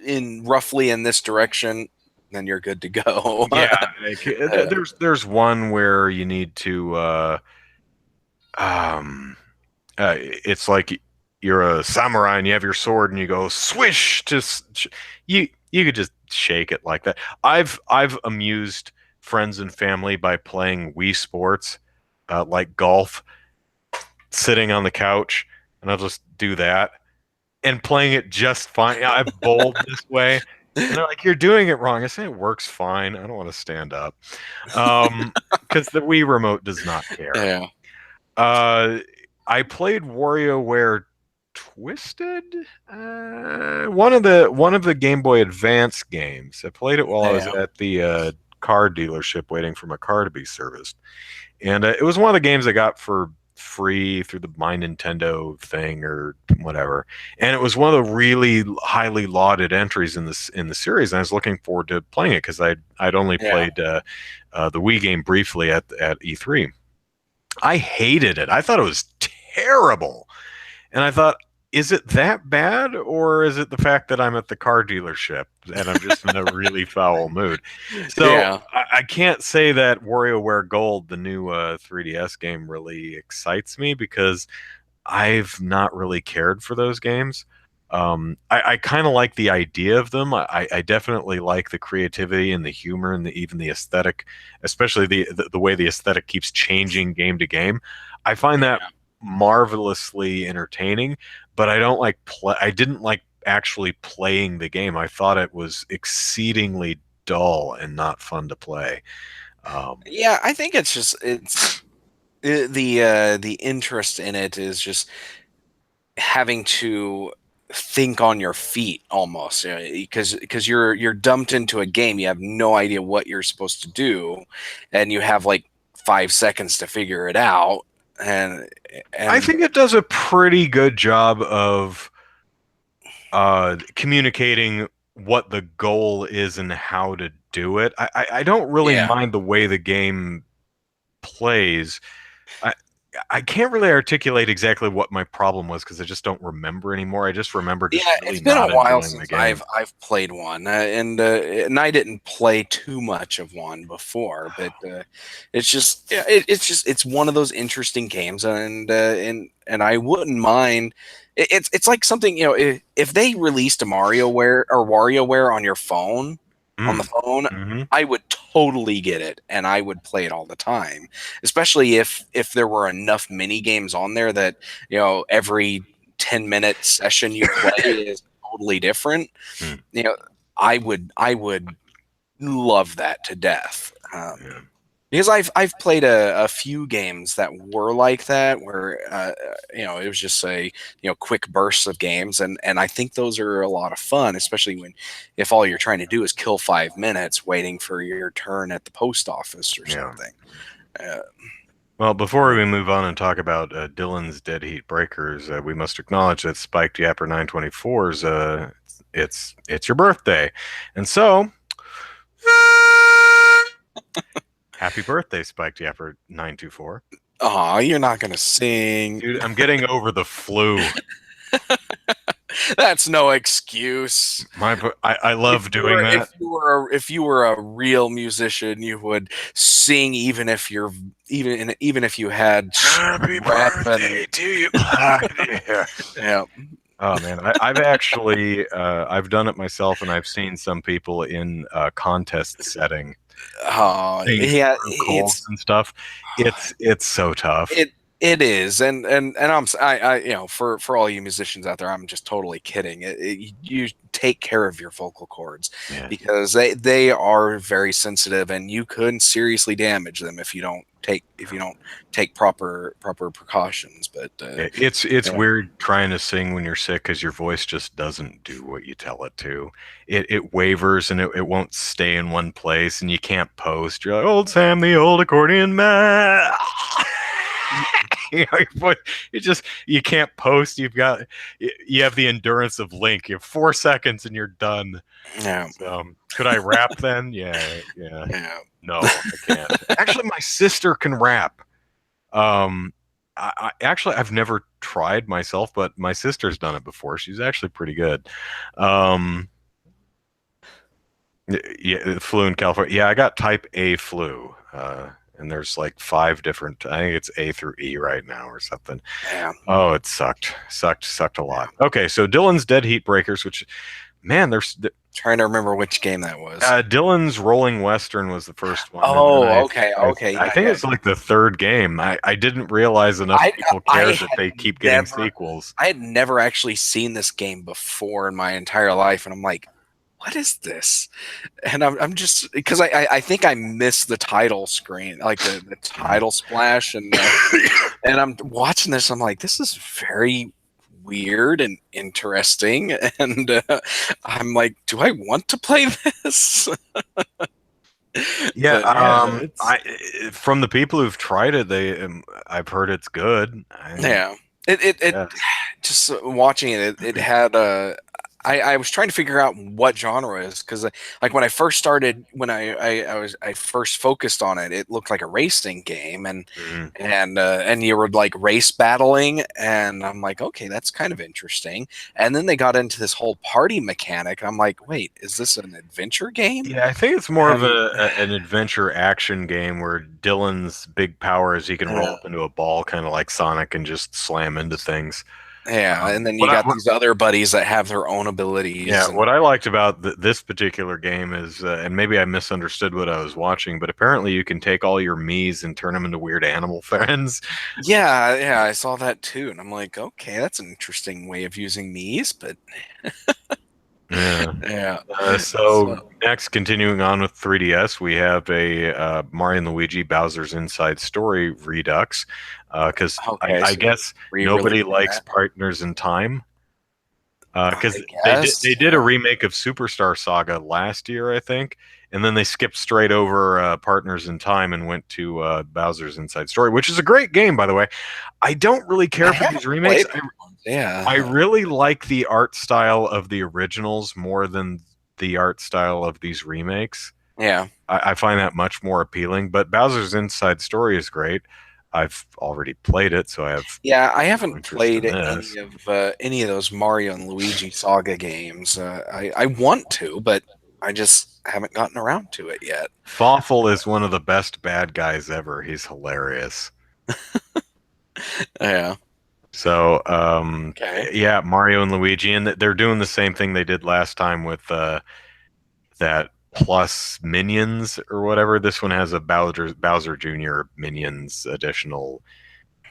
in roughly in this direction? Then you're good to go. yeah, like, there's one where you need to um it's like you're a samurai and you have your sword and you go swish you could just shake it like that. I've amused friends and family by playing Wii Sports, like golf, sitting on the couch, and I'll just do that and playing it just fine. Yeah, I've bowled this way, and they're like, "You're doing it wrong." I say it works fine. I don't want to stand up, because the Wii remote does not care. Yeah, Uh, I played WarioWare Twisted, one of the Game Boy Advance games. I played it while I was yeah, at the car dealership waiting for my car to be serviced, and it was one of the games I got for free through the My Nintendo thing or whatever. And it was one of the really highly lauded entries in the series. And I was looking forward to playing it because I'd only yeah. played the Wii game briefly at E3. I hated it. I thought it was terrible. And I thought, is it that bad, or is it the fact that I'm at the car dealership and I'm just in a really foul mood? So Yeah. I can't say that WarioWare Gold, the new 3DS game, really excites me because I've not really cared for those games. I kind of like the idea of them. I definitely like the creativity and the humor and even the aesthetic, especially the way the aesthetic keeps changing game to game. I find that Yeah. marvelously entertaining, but I don't like play. I didn't like actually playing the game. I thought it was exceedingly dull and not fun to play. Um, Yeah, I think it's the interest in it is just having to think on your feet almost, because you're dumped into a game. You have no idea what you're supposed to do, and you have like 5 seconds to figure it out. And I and think it does a pretty good job of communicating what the goal is and how to do it. I don't really yeah, mind the way the game plays. I I can't really articulate exactly what my problem was because I just don't remember anymore. I just remember yeah, just really it's been a not while enjoying the since game. I've played one, and I didn't play too much of one before, but it's just yeah, it's one of those interesting games, and I wouldn't mind. It's like something, if they released a MarioWare or WarioWare on your phone, on the Mm. phone, Hmm. I would totally get it, and I would play it all the time, especially if there were enough mini games on there that every 10-minute session you play is totally different. Mm. You know, I would love that to death. Yeah. Because I've played a few games that were like that, where it was just quick bursts of games, and I think those are a lot of fun, especially when if all you're trying to do is kill 5 minutes waiting for your turn at the post office or Yeah. something. Uh, Well, before we move on and talk about Dylan's Dead Heat Breakers, we must acknowledge that Spiked Yapper 924's it's your birthday, and so happy birthday, Spiked Yapper 924. Aw, you're not gonna sing. Dude, I'm getting over the flu. That's no excuse. I love doing that. If you were a real musician, you would sing even if you had Happy strep and birthday to you. Yeah. yeah. Oh man, I've actually I've done it myself, and I've seen some people in contest setting sing Yeah, through colds and stuff. It's so tough. it it is, and I for all you musicians out there, I'm just totally kidding. You take care of your vocal cords, Yeah. because they are very sensitive, and you could seriously damage them if you don't take proper precautions. But It's yeah, weird trying to sing when you're sick because your voice just doesn't do what you tell it to. It wavers and it won't stay in one place, and you can't post. You're like old Sam, the old accordion man. Your voice, you can't post. You have the endurance of Link. You have 4 seconds and you're done. yeah, So could I rap then? Yeah, yeah. yeah. No, I can't. Actually, my sister can rap. Um, I've never tried myself, but my sister's done it before. She's actually pretty good. Um, yeah, flu in California. Yeah, I got type A flu. And there's like five different. I think it's A through E right now or something. Yeah, Oh, it sucked a lot. Okay, so Dylan's Dead Heat Breakers, which man, there's trying to remember which game that was. Dylan's Rolling Western was the first one, and then Oh, okay, okay, I yeah, think yeah. it's like the third game. I didn't realize enough I people I care that had they keep getting never sequels. I had never actually seen this game before in my entire life, and I'm like, what is this? And I'm just because I think I missed the title screen, like the Mhm. title splash, and I'm watching this. I'm like, this is very weird and interesting, and I'm like, do I want to play this? Yeah, But yeah, I from the people who've tried it, I've heard it's good. yeah, it Yes. just watching it had I was trying to figure out what genre it is, because like when I first started, when I first focused on it, it looked like a racing game, Mhm. and you were like race battling, and I'm like, okay, that's kind of interesting. And then they got into this whole party mechanic, and I'm like, wait, is this an adventure game? Yeah, I think it's more of And an adventure action game where Dylan's big power is he can roll uh, up into a ball, kind of like Sonic, and just slam into things. yeah, and then you What I, got these other buddies that have their own Yeah, abilities, and what I liked about this particular game is, and maybe I misunderstood what I was watching, but apparently you can take all your Mii's and turn them into weird animal friends. yeah, I saw that too, and I'm like, okay, that's an interesting way of using these, but Yeah. Yeah. So So, next, continuing on with 3DS, we have a Mario and Luigi Bowser's Inside Story Redux, because okay, I so they're guess nobody re-releasing likes that. Partners in Time. I Because guess. they did a remake of Superstar Saga last year, I think, and then they skipped straight over Partners in Time and went to Bowser's Inside Story, which is a great game, by the way. I don't really I care for these haven't remakes. played those ones. I Yeah. really like the art style of the originals more than the art style of these remakes. Yeah. I find that much more appealing. But Bowser's Inside Story is great. I've already played it, so I have Yeah, I no haven't interest in played this. any of those Mario and Luigi Saga games. I want to, but I just haven't gotten around to it yet. Fawful is one of the best bad guys ever. He's hilarious. Yeah. So, Okay. yeah, Mario and Luigi, and they're doing the same thing they did last time with that plus minions or whatever. This one has a Bowser Jr. minions additional.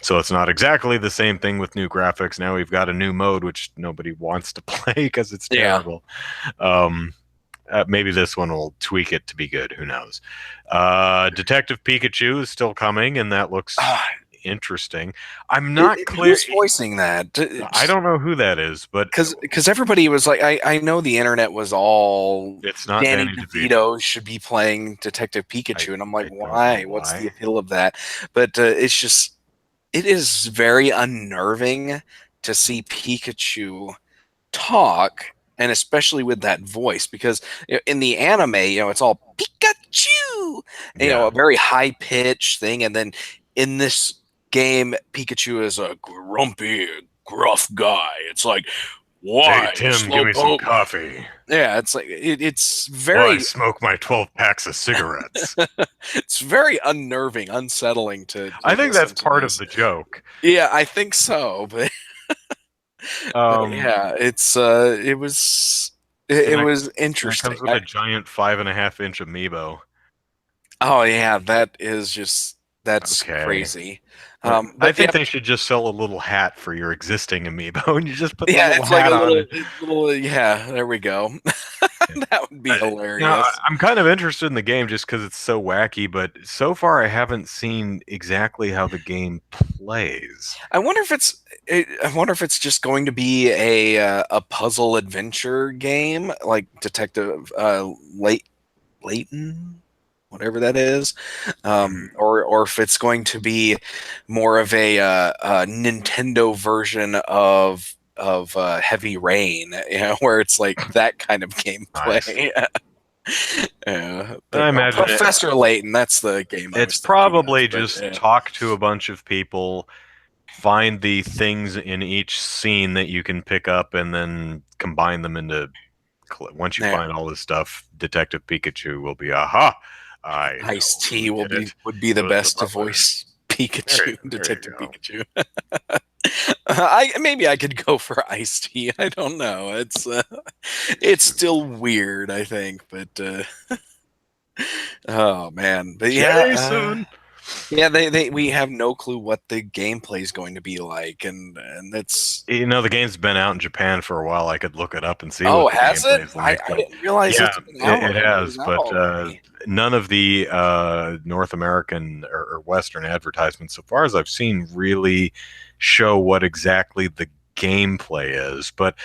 So it's not exactly the same thing with new graphics. Now we've got a new mode which nobody wants to play because it's Yeah. terrible. Um, Maybe this one will tweak it to be good. Who knows? Detective Pikachu is still coming, and that looks Ah, interesting. I'm not clear. who's voicing that? I don't know who that is, but Because everybody was like, I know the internet was all it's not Danny Danny DeVito. DeVito should be playing Detective I Pikachu, and I'm like, I don't know why? What's the why. appeal of that? But it's just it is very unnerving to see Pikachu talk, and especially with that voice, because in the anime, it's all Pikachu, and, Yeah. a very high pitched thing, and then in this game, Pikachu is a grumpy, gruff guy. It's like, Hey why, Tim, give me some slowpoke? coffee Yeah, it's like it's while I very smoke my 12 packs of cigarettes. it's very unnerving, unsettling I to think that's listen to part of this. the joke. Yeah, I think so, but Um, yeah, it was and it that was and it interesting. comes with a giant 5.5 inch amiibo. Oh yeah, that's Okay. crazy. I But yeah, think they should just sell a little hat for your existing amiibo, and you just put the yeah, little it's like hat a on little it. little yeah. There we go. Yeah. That would be hilarious. I'm kind of interested in the game just because it's so wacky, but so far I haven't seen exactly how the game plays. I wonder if I wonder if it's just going to be a puzzle adventure game like Detective Layton, whatever that is, Hmm, or if it's going to be more of a Nintendo version of Heavy Rain, where it's like that kind of nice. gameplay. But I imagine Professor Layton, that's the game I it's was thinking of. probably But just talk to a bunch of people, find the things in each scene that you can pick up, and then combine them into. Once you yeah, find all this stuff, Detective Pikachu will be aha. I Ice know who T did it. would be the It was the best to butler. voice Pikachu, There you Detective go. Pikachu. I maybe I could go for Ice T. I don't know. It's still weird, I think, but oh man, but yeah, Jason. yeah. They we have no clue what the gameplay is going to be like, and that's The game's been out in Japan for a while. I could look it up and see oh, what the has it? gameplay is like. I But didn't realize yeah, it's been out. it It has. was out But already. none of the North American or Western advertisements, so far as I've seen, really show what exactly the gameplay is. But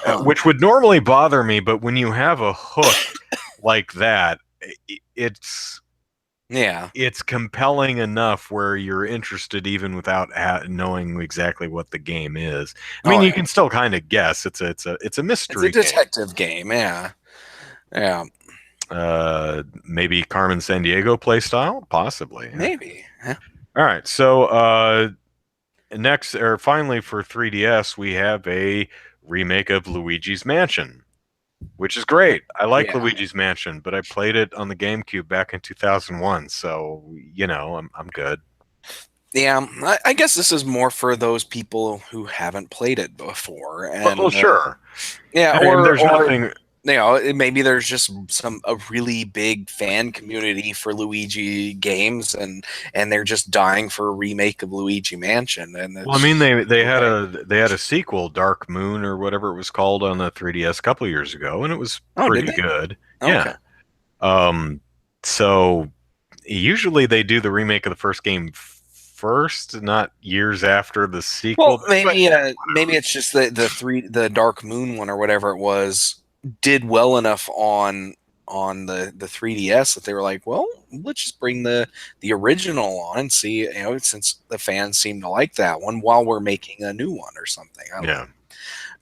Huh? which would normally bother me. But when you have a hook like that, it's Yeah. it's compelling enough where you're interested even without knowing exactly what the game is. I mean, Oh you yeah. can still kind of guess. It's a It's a mystery game. detective game. Yeah. Yeah. Maybe Carmen San Diego play style, possibly. Yeah. Maybe. Yeah. All right. So next, or finally for 3DS, we have a remake of Luigi's Mansion, which is great. I like Yeah. Luigi's Mansion, but I played it on the GameCube back in 2001, so I'm good. Yeah, I guess this is more for those people who haven't played it before, Well, and sure. yeah, And there's or nothing. maybe there's just a really big fan community for Luigi games, and they're just dying for a remake of Luigi Mansion, and Well, I mean, it's okay. they had a sequel, Dark Moon or whatever it was called, on the 3DS a couple years ago, and it was Oh, did pretty they? good. Okay. Yeah. Um, so usually they do the remake of the first game first, not years after the Well, sequel. But maybe it's just the Dark Moon one or whatever it was did well enough on the 3DS that they were like, well, let's just bring the original on and see, since the fans seem to like that one while we're making a new one or something. I don't yeah,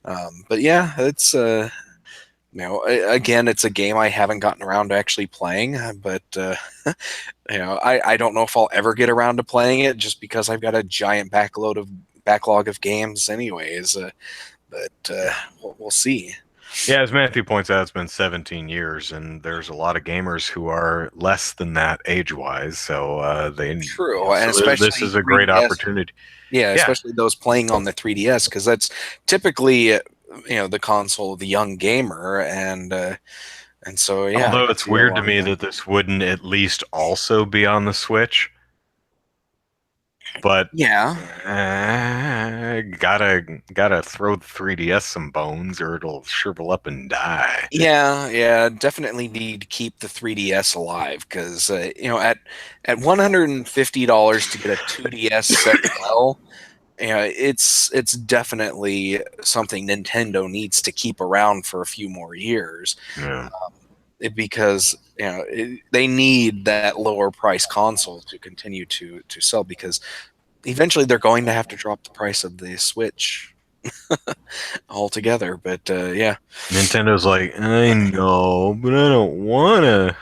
know. But yeah, it's again, it's a game I haven't gotten around to actually playing, but I don't know if I'll ever get around to playing it just because I've got a giant backlog of games anyways. But yeah. we'll see. Yeah, as Matthew points out, it's been 17 years, and there's a lot of gamers who are less than that age-wise. So True, and so this especially is a great 3DS. opportunity. Yeah, Yeah, especially those playing on the 3DS because that's typically the console of the young gamer, and so yeah, I although could it's see a weird to lot of me them. that this wouldn't at least also be on the Switch, but Yeah, gotta throw the 3DS some bones, or it'll shrivel up and die. yeah, definitely need to keep the 3DS alive because at $150 to get a 2DS set well, it's definitely something Nintendo needs to keep around for a few more years, Yeah, because they need that lower price console to continue to sell because eventually they're going to have to drop the price of the Switch altogether. But yeah, Nintendo's like, I know, but I don't wanna.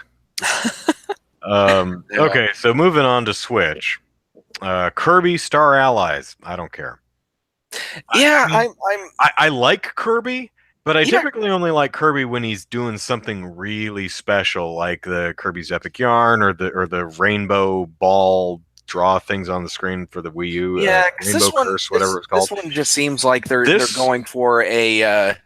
yeah, Okay, so moving on to Switch. Kirby Star Allies. I don't care. I yeah. mean, I'm I like Kirby, but I yeah, typically only like Kirby when he's doing something really special, like the Kirby's Epic Yarn or the rainbow ball draw things on the screen for the Wii U, yeah. Because Rainbow Curse, whatever it's this called. one just seems like they're This going for a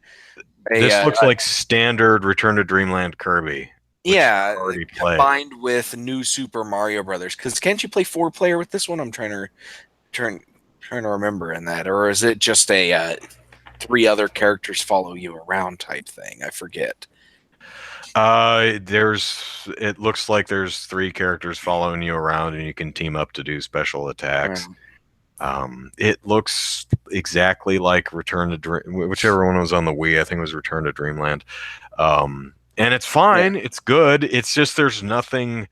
this looks like standard Return to Dreamland Kirby, which yeah, I've already played. combined with new Super Mario Brothers. Because can't you play 4 player with this one? I'm turn trying to remember in that, or is it just a three other characters follow you around type thing? I forget. It looks like there's three characters following you around, and you can team up to do special attacks. Um, It looks exactly like Return to Dream, whichever one was on the Wii. I think it was Return to Dreamland. And it's yeah, fine. It's good. It's just there's nothing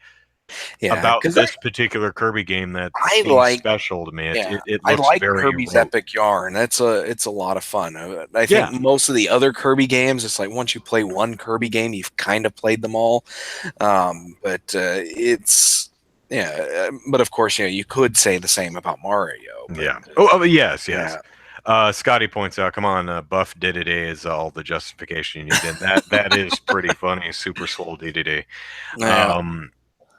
yeah, about because this particular Kirby game that I seems like special to me. yeah, It I looks like very Kirby's rote. Epic Yarn. It's a lot of fun. I think Yeah, most of the other Kirby games, it's like once you play one Kirby game, you've kind of played them all. But it's yeah, but of course, you could say the same about Mario. But yeah. Oh, yes, yes. yeah, Scotty points out, "Come on, Buff Diddity is all the justification you need," and that is pretty funny. Super Swole Diddity. yeah, Um,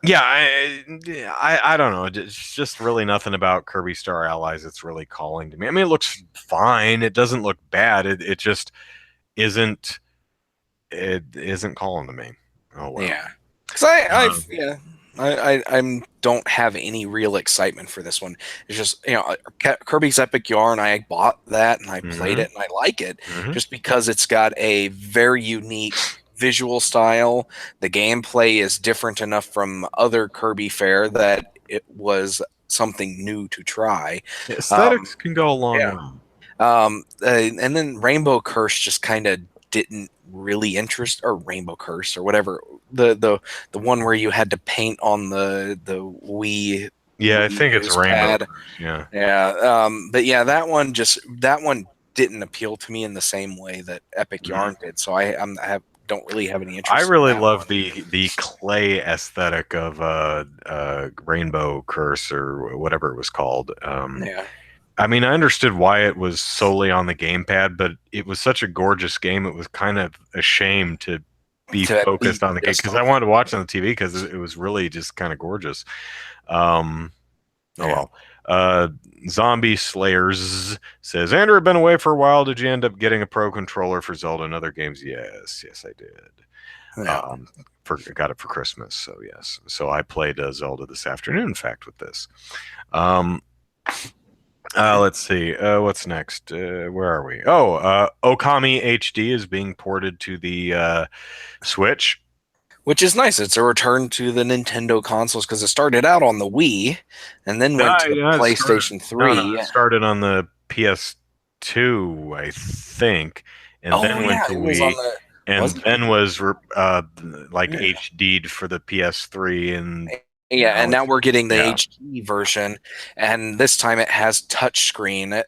yeah, I don't know. It's just really nothing about Kirby Star Allies that's really calling to me. I mean, it looks fine. It doesn't look bad. It just isn't. It isn't calling to me. Oh well. yeah. Because I've Um, yeah. I don't have any real excitement for this one. It's just Kirby's Epic Yarn. I bought that and I played hmm it and I like it hmm just because it's got a very unique visual style. The gameplay is different enough from other Kirby fare that it was something new to try. Um, Aesthetics can go a long yeah. way. And then Rainbow Curse just kind of didn't really interest, or Rainbow Curse or whatever, the one where you had to paint on the Yeah, I Wii think it's news Rainbow pad. Curse. Yeah. Yeah, but yeah, that one didn't appeal to me in the same way that Epic Mhm. Yarn did. So don't really have any I interest in really that love one. the clay aesthetic of Rainbow Curse or whatever it was called. Yeah, I mean, I understood why it was solely on the gamepad, but it was such a gorgeous game. It was kind of a shame to be to be focused on the game just because on I the wanted to watch it on the TV because it was really just kind of gorgeous. Um, oh yeah. well. Uh, Zombie Slayers says, Andrew, been away for a while. Did you end up getting a pro controller for Zelda and other games? Yes, yes, I did. Yeah. Um, got it for Christmas, so yes. So I played Zelda this afternoon, in fact, with this. Um, let's see. What's next? Where are we? Oh, Okami HD is being ported to the Switch. Which is nice. It's a return to the Nintendo consoles because it started out on the Wii and then went to the Yeah, it started. PlayStation No, no, 3. it started on the PS2, I think, and Oh then went yeah, to it was on Wii, the was and it? then was like Yeah. HD'd for the PS3, and Yeah, and now now it's we're getting the yeah. HD version, and this time it has touchscreen.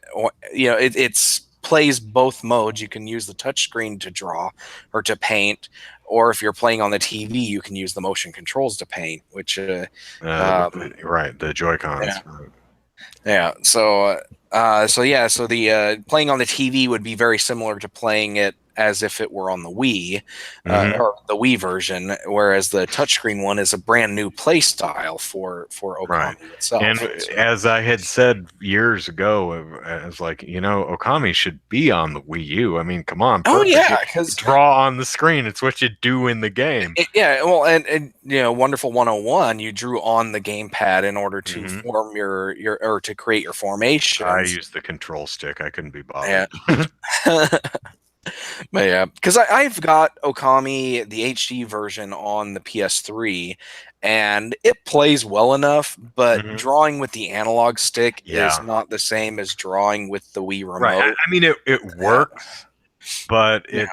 It's plays both modes. You can use the touchscreen to draw or to paint, or if you're playing on the TV, you can use the motion controls to paint. Which, With um, the, right, the Joy yeah, Cons. yeah. So the playing on the TV would be very similar to playing it as if it were on the Wii, Hmm. or the Wii version, whereas the touchscreen one is a brand new play style for Right. Okami And itself. So, as I had said years ago, I was like, Okami should be on the Wii U. I mean, come on, oh perfect. yeah, You because draw on the screen. It's what you do in the game. yeah, well, and Wonderful 101, you drew on the gamepad in order to Hmm. form your or to create your I formations. used the control stick. I couldn't be bothered. Yeah. But yeah, because I've got Okami, the HD version on the PS3, and it plays well enough, but Hmm. drawing with the analog stick is Yeah. not the same as drawing with the Wii Right. remote. I mean, it Yeah, works, but yeah,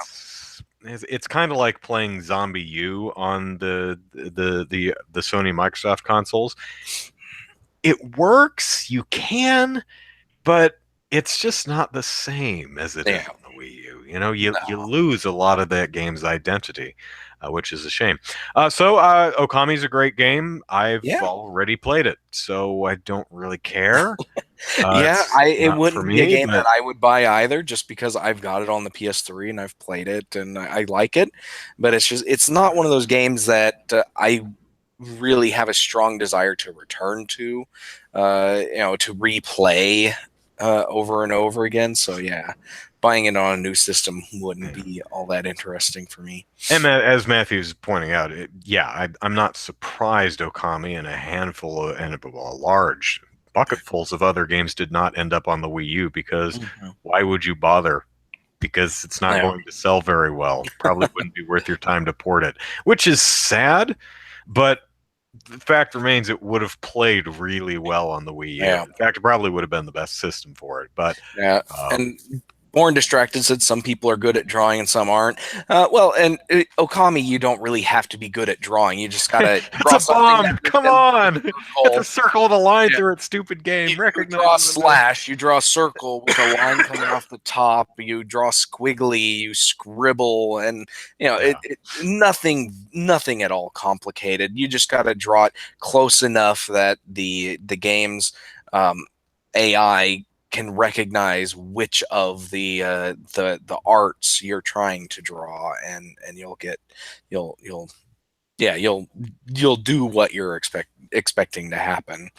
it's kind of like playing Zombie U on the Sony Microsoft consoles. It works, you can, but it's just not the same as it is yeah. on the Wii U. You No, lose a lot of that game's identity, which is a shame. Okami's a great game. I've yeah, already played it, so I don't really care. yeah. It's It not for wouldn't be a me, game that but I would buy either, just because I've got it on the PS3 and I've played it and I like it. But it's not one of those games that I really have a strong desire to return to replay over and over again. So yeah, buying it on a new system wouldn't yeah. be all that interesting for me. And as Matthew's pointing out, I'm not surprised Okami and a handful and a large bucketfuls of other games did not end up on the Wii U because Mhm. why would you bother? Because it's not Yeah, going to sell very well. Probably wouldn't be worth your time to port it, which is sad, but the fact remains it would have played really well on the Wii U. yeah, In fact, it probably would have been the best system for it. But yeah. um, And Born Distracted said some people are good at drawing and some aren't. Okami, you don't really have to be good at drawing. You just gotta it's draw a something that bomb. Come resembles on. a You have to circle. circle the line Yeah. through its stupid game. You Recognize draw a what it is. slash, you draw a circle with a line coming off the top, you draw squiggly, you scribble, and Yeah. nothing at all complicated. You just got to draw it close enough that the game's um, AI can recognize which of the arts you're trying to draw, and you'll yeah you'll do what you're expecting to happen.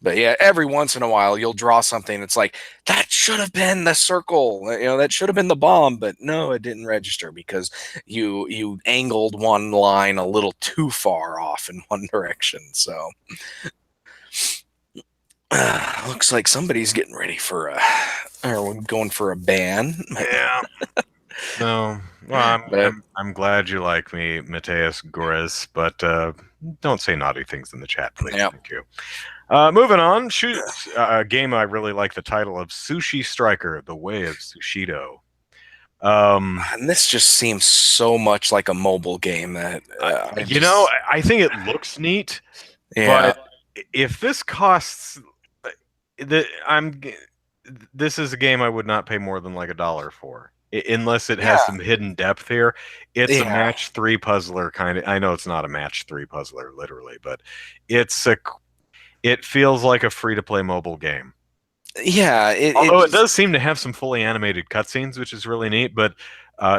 But yeah, every once in a while you'll draw something that's like, that should have been the circle, that should have been the bomb, but no, it didn't register because you angled one line a little too far off in one direction. So looks like somebody's getting ready for a or going for a ban. Yeah. No. Well, But I'm glad you like me, Mateus Gores, but don't say naughty things in the chat, please. yeah, Thank you. Moving on, a game I really like the title of Sushi Striker: The Way of Sushido. Um, and this just seems so much like a mobile game that I just I think it looks neat, yeah, but if this costs, the I'm this is a game I would not pay more than like $1 for, unless it has yeah, some hidden depth here. It's a yeah. match three puzzler kind of. I know it's not a match three puzzler literally, but it's a. It feels like a free to play mobile game. Yeah, it Although it just does seem to have some fully animated cutscenes, which is really neat. But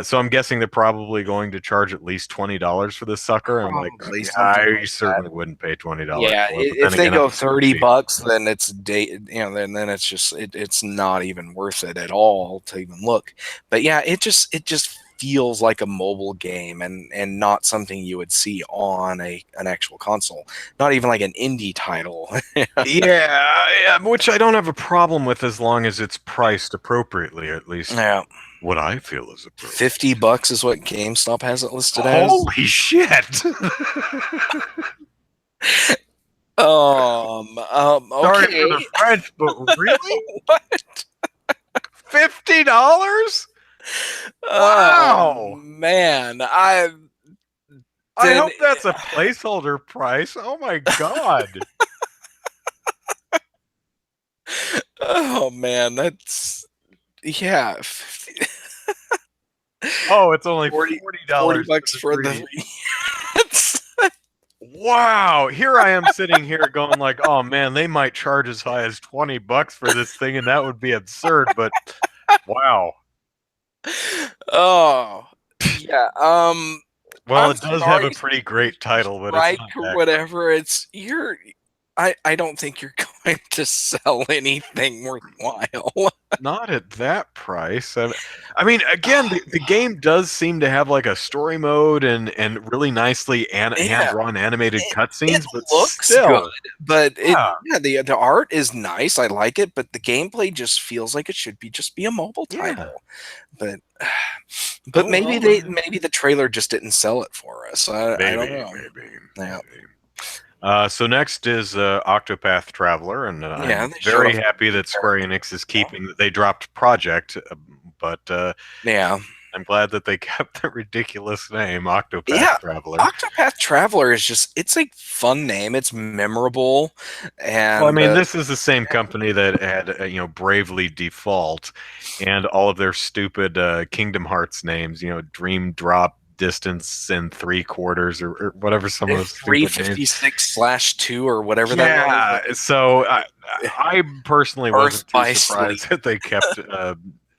So I'm guessing they're probably going to charge at least $20 for this sucker. I'm like, Probably yeah, something I like that. certainly wouldn't pay $20 Yeah, for it. But then if they again, I'm go a Switch 30 people. bucks, then it's then it's just it's not even worth it at all to even look. But yeah, it just feels like a mobile game and not something you would see on an actual console. Not even like an indie title. Yeah, yeah, which I don't have a problem with as long as it's priced appropriately, at least Yeah, what I feel is appropriate. 50 bucks is what GameStop has it listed as. Holy shit! Sorry for the Okay. French, but really? What? $50? Oh Wow! man, I I then. hope that's a placeholder price. Oh my God. Oh man, that's yeah. Oh, it's only 40, $40 40 for bucks the for the 3D. 3D. Wow, here I am sitting here going like, "Oh man, they might charge as high as $20 for this thing and that would be absurd." But wow. Oh yeah. Well, I'm it does have sorry, a pretty great title, but it's strike not or that great. whatever. It's you're. I don't think you're going to sell anything worthwhile. Not at that price. I mean, again, the game does seem to have like a story mode and really nicely Yeah, hand-drawn animated it cutscenes, but looks good, still, but it yeah, yeah, the art is nice. I like it, but the gameplay just feels like it should be just be a mobile yeah. title. But but Oh maybe well, maybe the trailer just didn't sell it for us. I don't maybe, know. maybe, Yeah, maybe. So next is Octopath Traveler, and yeah, I'm they showed very off happy that Square Enix is keeping that they dropped Project, but yeah, I'm glad that they kept the ridiculous name Octopath yeah. Traveler. Octopath Traveler is just it's a fun name. It's memorable, Well, I and mean, this is the same company that had Bravely Default, and all of their stupid Kingdom Hearts names, Dream Drop Distance and Three Quarters or whatever some of those stupid names. 356/2 or whatever that was. Yeah, so I personally Earth wasn't too by Sleep. surprised that they kept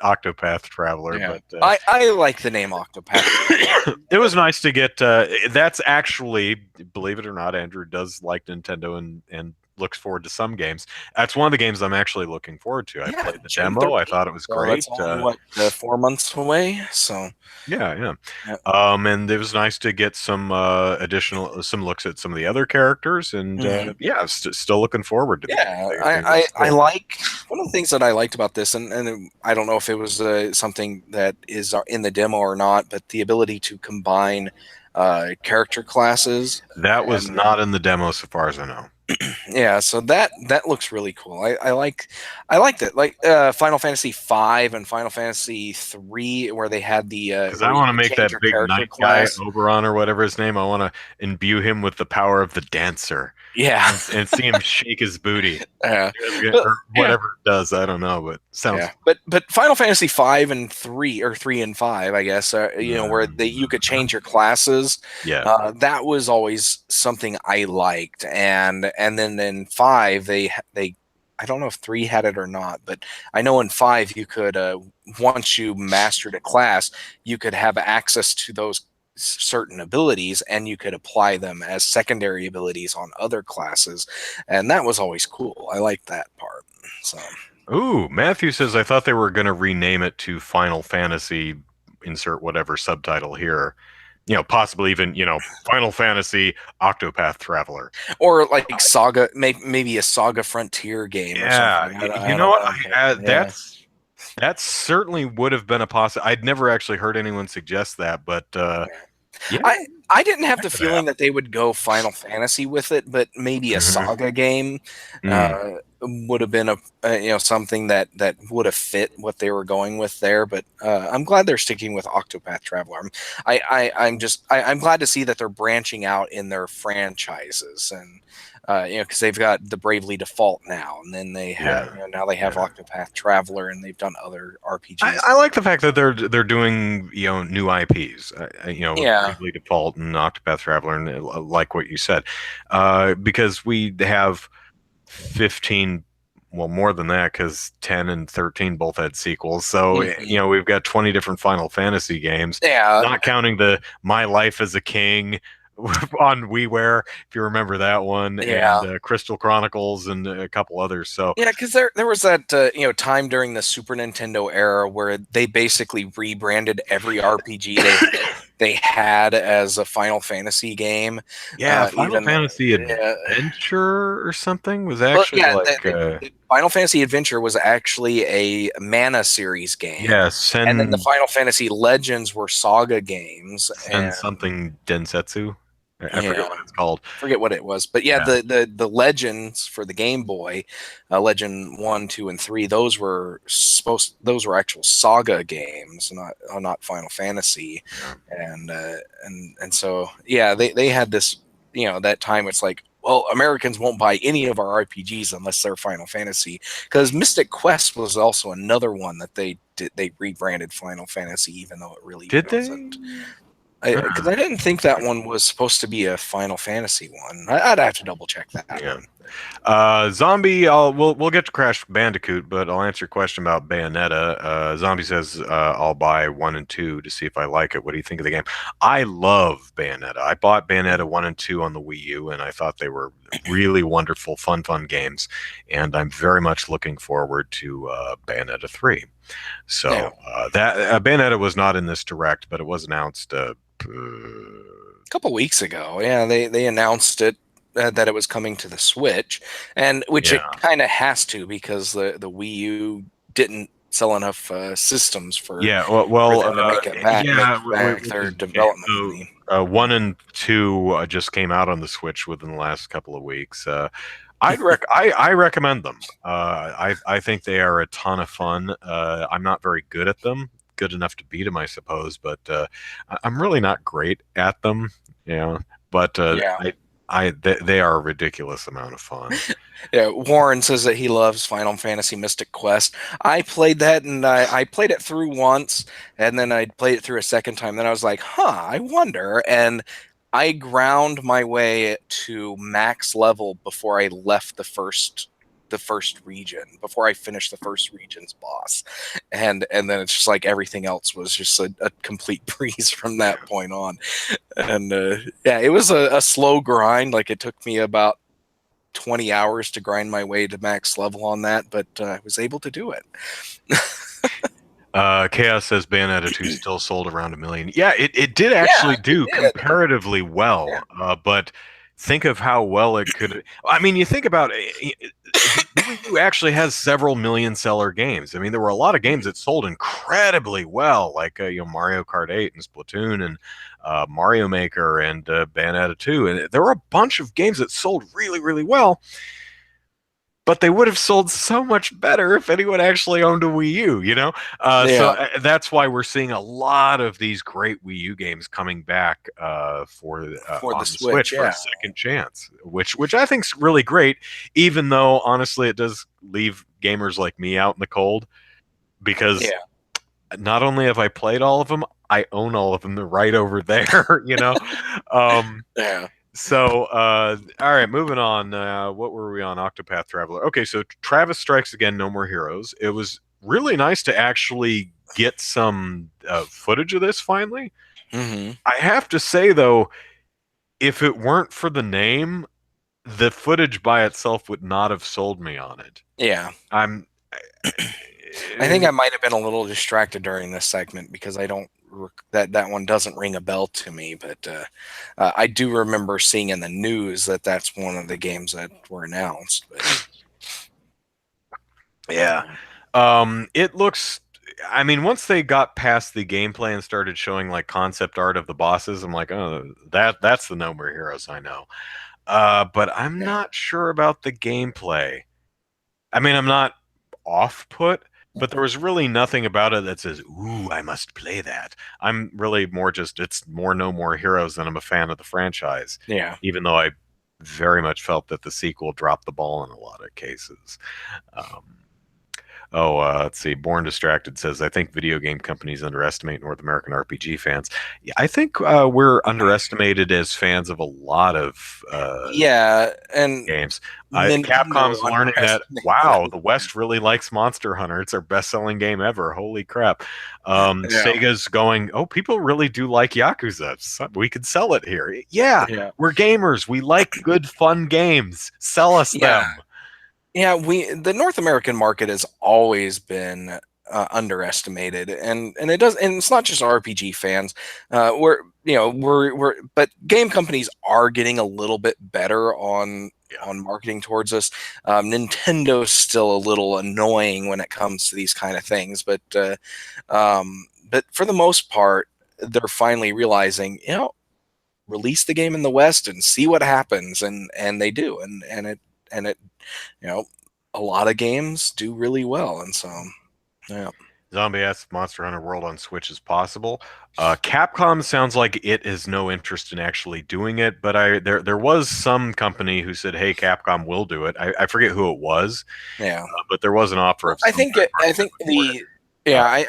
Octopath Traveler, Yeah, but I like the name Octopath Traveler. it was nice to get. That's actually, believe it or not, Andrew does like Nintendo and looks forward to some games. That's one of the games I'm actually looking forward to. I Yeah, played the June demo. I 13th. thought it was So great. that's only what 4 months away. So Yeah, yeah. yeah. And it was nice to get some additional some looks at some of the other characters, and Mhm. yeah, still looking forward to the Yeah, gameplay. I think it looks I cool. like one of the things that I liked about this, and I don't know if it was something that is in the demo or not, but the ability to combine character classes. That was And not in the demo, so far as I know. yeah, so that looks really cool. I liked it. Like Final Fantasy V and Final Fantasy III, where they had the Because I where you want to could make change that your big character knight guy, class. Oberon or whatever his name, I want to imbue him with the power of the dancer Yeah, and see him shake his booty. yeah, but Or yeah. whatever it does, I don't know, but sounds Yeah, but Final Fantasy V and 3 or 3 and 5, I guess, where you could change your classes. yeah. That was always something I liked, and then in 5 they I don't know if 3 had it or not, but I know in 5 you could once you mastered a class, you could have access to those certain abilities and you could apply them as secondary abilities on other classes, and that was always cool. I liked that part. So. Ooh, Matthew says I thought they were going to rename it to Final Fantasy, insert whatever subtitle here. Possibly even, Final Fantasy Octopath Traveler. Or like Saga, maybe a Saga Frontier game or Yeah, something. you I know don't what? know, but yeah, That certainly would have been a possible. I'd never actually heard anyone suggest that, but yeah, I didn't have that the could feeling happen. that they would go Final Fantasy with it, but maybe a Hmm. Saga game Mm, would have been a something that would have fit what they were going with there. But I'm glad they're sticking with Octopath Traveler. I'm glad to see that they're branching out in their franchises and. Because they've got the Bravely Default now, and then they have yeah, now they have yeah. Octopath Traveler, and they've done other I RPGs. like the fact that they're doing new IPs, with Yeah, Bravely Default and Octopath Traveler, and like what you said, because we have 15. well, more than that, because 10 and 13 both had sequels. So, Mhm. we've got 20 different Final Fantasy games, Yeah, not counting the My Life as a King on WiiWare, if you remember that one, and yeah. Crystal Chronicles and a couple others. So, Yeah, because there was that time during the Super Nintendo era where they basically rebranded every RPG they had as a Final Fantasy game. yeah, Final Even Fantasy uh, Adventure or something was well, actually yeah, like, the Final Fantasy Adventure was actually a Mana series game, yeah, and then the Final Fantasy Legends were Saga games, Sen and something Densetsu. I forget yeah, what it's called. forget what it was, but yeah, Yeah, the legends for the Game Boy, Legend 1, 2, and 3, those were actual Saga games, not Final Fantasy, yeah. and so yeah, they had this, that time it's like, well, Americans won't buy any of our RPGs unless they're Final Fantasy, because Mystic Quest was also another one that they rebranded Final Fantasy, even though it really Did they? wasn't. Because I didn't think that one was supposed to be a Final Fantasy one. I'd have to double check that Yeah. one. Zombie, we'll get to Crash Bandicoot, but I'll answer your question about Bayonetta. Zombie says I'll buy 1 and 2 to see if I like it. What do you think of the game? I love Bayonetta. I bought Bayonetta 1 and 2 on the Wii U, and I thought they were really wonderful, fun games. And I'm very much looking forward to Bayonetta 3. Yeah, So that Bayonetta was not in this direct, but it was announced. a couple weeks ago, yeah, they announced it, that it was coming to the Switch, and which it Yeah. kind of has to, because the Wii U didn't sell enough systems Yeah, for them to make yeah, back which their is a shame. development So, money. 1 and 2 just came out on the Switch within the last couple of weeks. I recommend them. I think they are a ton of fun. I'm not very good at them, good enough to beat them, I suppose, but I'm really not great at them. Yeah, but Yeah. they are a ridiculous amount of fun. Yeah, Warren says that he loves Final Fantasy Mystic Quest. I played that, and I played it through once, and then I played it through a second time. Then I was like, huh, I wonder. And I ground my way to max level before I left the first region, before I finished the first region's boss. And then it's just like everything else was just a complete breeze from that point on. And yeah, it was a slow grind. Like, it took me about 20 hours to grind my way to max level on that, but I was able to do it. Chaos says Bayonetta 2 still sold around 1 million. Yeah, it did Yeah, actually it do did. comparatively Yeah. well, but think of how well it could. I mean, you think about it, the Wii U actually has several million seller games. I mean, there were a lot of games that sold incredibly well, like Mario Kart 8 and Splatoon and Mario Maker and Bayonetta 2, and there were a bunch of games that sold really well, but they would have sold so much better if anyone actually owned a Wii U, you know? So Yeah, that's why we're seeing a lot of these great Wii U games coming back for for the on the Switch Switch. for a Yeah. second chance, which I think is really great, even though honestly it does leave gamers like me out in the cold because Yeah. not only have I played all of them, I own all of them. They're right over there, you know? Um, Yeah. so, all right, moving on. What were we on? Octopath Traveler. Okay, so Travis Strikes Again, No More Heroes. It was really nice to actually get some footage of this finally. Hmm. I have to say, though, if it weren't for the name, the footage by itself would not have sold me on it. Yeah. I'm. I think I might have been a little distracted during this segment because I don't that one doesn't ring a bell to me, but I do remember seeing in the news that that's one of the games that were announced. But Yeah. It looks. I mean, once they got past the gameplay and started showing like concept art of the bosses, I'm like, oh, that's the No More Heroes I know. But I'm yeah, not sure about the gameplay. I mean, I'm not off put, but there was really nothing about it that says, "Ooh, I must play that." I'm really more just it's more No More Heroes than I'm a fan of the franchise, yeah, even though I very much felt that the sequel dropped the ball in a lot of cases. Um, Let's see. Born Distracted says, I think video game companies underestimate North American RPG fans. Yeah, I think we're underestimated as fans of a lot of Yeah, and games. Nintendo Capcom's learning that, underestimates wow, them. the West really likes Monster Hunter. It's their best-selling game ever. Holy crap. Yeah, Sega's going, oh, people really do like Yakuza. We could sell it here. Yeah, yeah, we're gamers. We like good, fun games. Sell us yeah. them. Yeah, the North American market has always been underestimated, and it does, and it's not just RPG fans. But game companies are getting a little bit better Yeah. on marketing towards us. Nintendo's still a little annoying when it comes to these kind of things, but for the most part, they're finally realizing, release the game in the West and see what happens, and they do, and it you know, a lot of games do really well, and so yeah, Zombie asks Monster Hunter World on Switch is possible. Capcom sounds like it has no interest in actually doing it, but there was some company who said, "Hey, Capcom will do it." I forget who it was, yeah. but there was an offer Well, of some kind I to think record it.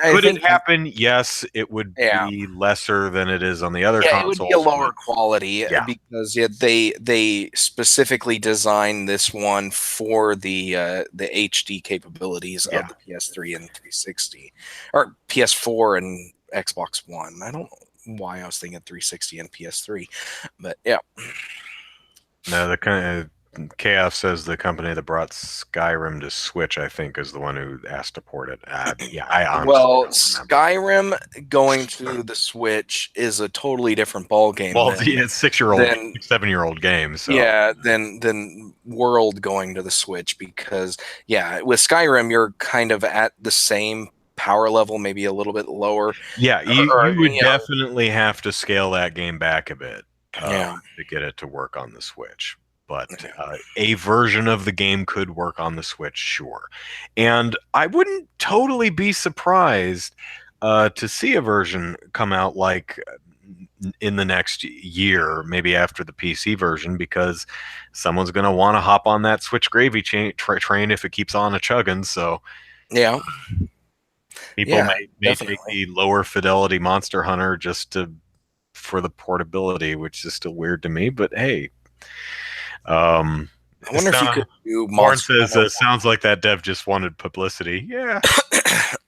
I Could it think happen? Yes, it would yeah. be lesser than it is on the other Yeah, it would be a consoles, but lower quality yeah, because they specifically designed this one for the HD capabilities yeah. of the PS3 and 360, or PS4 and Xbox One. I don't know why I was thinking 360 and PS3, but yeah, No, the kind of KF says the company that brought Skyrim to Switch, I think, is the one who asked to port it. Yeah, I honestly well, don't remember. Skyrim going to the Switch is a totally different ball game Well, it's 6-year-old, than 7-year-old game, so yeah than World going to the Switch, because yeah, with Skyrim you're kind of at the same power level, maybe a little bit lower, yeah, or you would definitely have to scale that game back a bit yeah, to get it to work on the Switch. But yeah, a version of the game could work on the Switch, sure. And I wouldn't totally be surprised to see a version come out like in the next year, maybe after the PC version, because someone's going to want to hop on that Switch gravy train if it keeps on a chugging. So yeah, people yeah, may take definitely. the lower fidelity Monster Hunter just to for the portability, which is still weird to me. But hey, um, I wonder if you could do Born Monster says Hunter. sounds like that dev just wanted publicity. Yeah.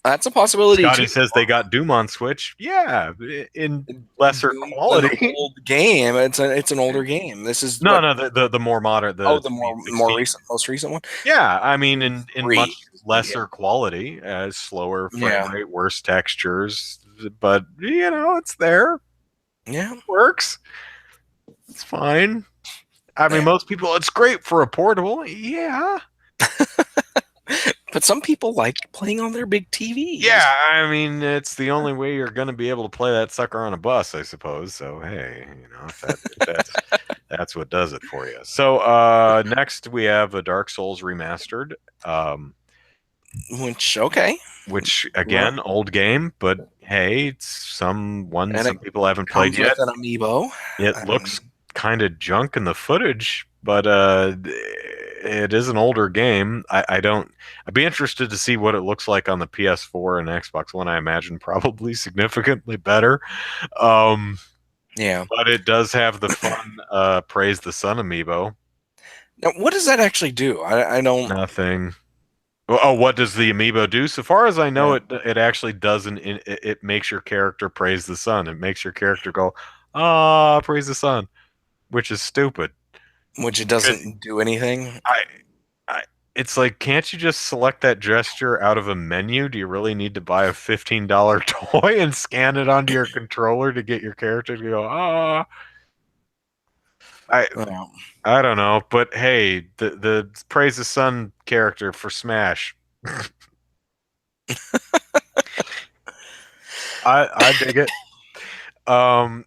That's a possibility Scotty too. says they got Doom on Switch. Yeah, in lesser Doom's an quality. old game. It's an older game. This is No, what. no, the more modern, Oh, the the more 2016. recent, most recent one. Yeah, I mean The in three. much Yeah, lesser quality, slower frame yeah, rate, worse textures, but it's there, yeah. works, it's fine. I mean, Yeah. most people, it's great for a portable. Yeah, But some people like playing on their big TVs. yeah. I mean, it's the only way you're going to be able to play that sucker on a bus, I suppose. So hey, if that's what does it for you. So next we have a Dark Souls remastered. Um, Which okay, which well, again, old game, but hey, it's and some it people haven't played comes with yet. an amiibo. It looks Um, kind of junk in the footage, but it is an older game. I don't. I'd be interested to see what it looks like on the PS4 and Xbox One. I imagine probably significantly better. Um, yeah. but it does have the fun Praise the Sun amiibo. Now, what does that actually do? I don't. Nothing. Oh, what does the amiibo do? So far as I know, Yeah, it actually doesn't. It makes your character praise the sun. It makes your character go, ah, praise the sun, which is stupid. which it Because doesn't do anything. I, I, it's like, can't you just select that gesture out of a menu? Do you really need to buy a $15 toy and scan it onto your controller to get your character to go, ah? I, Well, I don't know, but hey, the praise the sun character for Smash, I dig it. Yeah,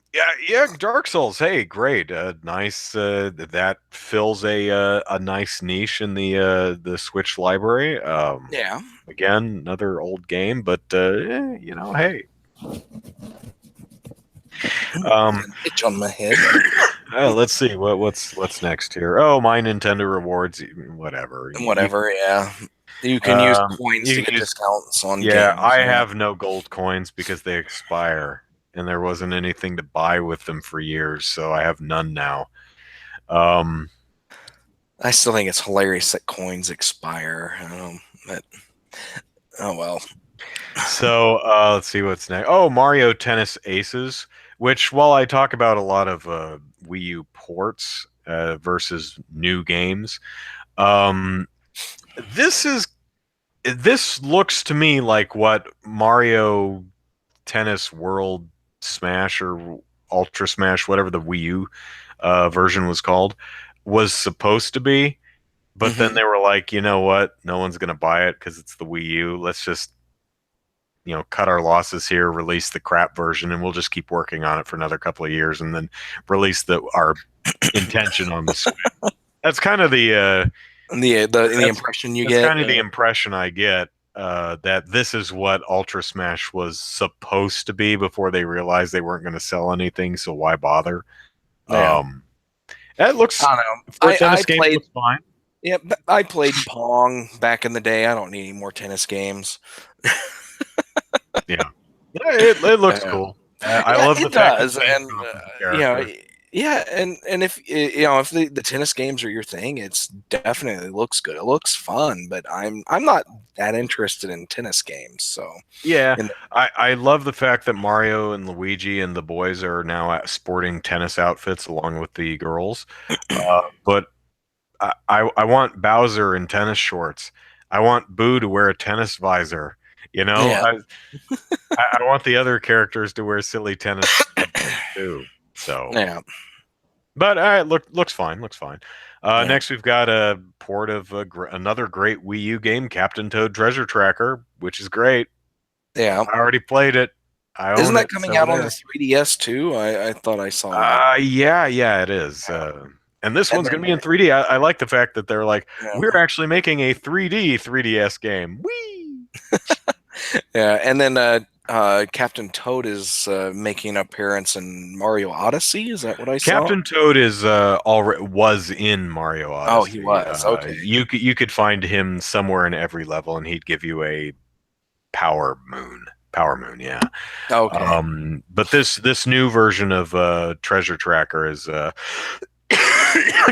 yeah, Dark Souls. Hey, great. Nice. That fills a nice niche in the Switch library. yeah. Again, another old game, but hey. Ooh, Um, an itch on my head. Let's see what's next here. Oh, my Nintendo rewards, whatever. Whatever, yeah. You can use coins You to can get use. discounts on Yeah, games. I Yeah. have no gold coins because they expire, and there wasn't anything to buy with them for years, so I have none now. Um, I still think it's hilarious that coins expire. But oh well. so let's see what's next. Oh, Mario Tennis Aces, which while I talk about a lot of Wii U ports versus new games, um, this is this looks to me like what Mario Tennis World Smash or Ultra Smash, whatever the Wii U version was called, was supposed to be. But then Hmm. they were like, you know what? No one's going to buy it because it's the Wii U. Let's just, cut our losses here, release the crap version, and we'll just keep working on it for another couple of years, and then release the our intention on the Switch. That's kind of The that's impression you that's get. kind of the impression I get. That this is what Ultra Smash was supposed to be before they realized they weren't going to sell anything, so why bother? Yeah. Um, it I looks don't know. for a I tennis game, it played. looks fine. Yeah, I played Pong back in the day. I don't need any more tennis games. Yeah, yeah, it looks Uh, cool. I yeah, love the it fact it does, changed and off of the you know, character. yeah, and if if the tennis games are your thing, it's definitely looks good. It looks fun, but I'm not that interested in tennis games. So, Yeah, and I love the fact that Mario and Luigi and the boys are now sporting tennis outfits along with the girls. But I want Bowser in tennis shorts. I want Boo to wear a tennis visor. You know, yeah, I want the other characters to wear silly tennis headbands too. So, yeah, but looks fine. Looks fine. yeah, Next, we've got a port of another great Wii U game, Captain Toad Treasure Tracker, which is great. yeah. I already played it. I Isn't own that it, coming so out on the there. 3DS too? I thought I saw that. Yeah, it is. Yeah. And this And one's going then to be in 3D. I like the fact that they're like, we're yeah, actually making a 3D 3DS game. Whee! yeah, and then Captain Toad is making an appearance in Mario Odyssey. Is that what I saw? Captain Toad is already was in Mario Oh, he Odyssey. was. Okay. You could find him somewhere in every level, and he'd give you a power moon. Power moon, yeah. Okay. But this new version of Treasure Tracker is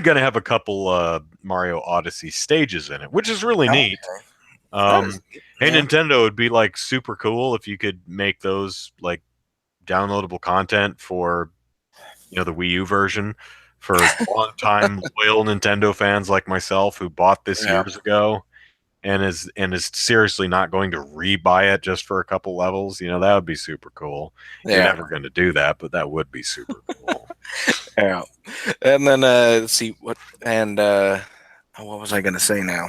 going to have a couple Mario Odyssey stages in it, which is really neat. Okay. That is Um, neat. hey, Yeah. Nintendo, it'd be like super cool if you could make those like downloadable content for the Wii U version for longtime loyal Nintendo fans like myself who bought this Yeah. years ago and is seriously not going to rebuy it just for a couple levels. That would be super cool. You're Yeah. never going to do that, but that would be super cool. Yeah. And then let's see what was I gonna say now?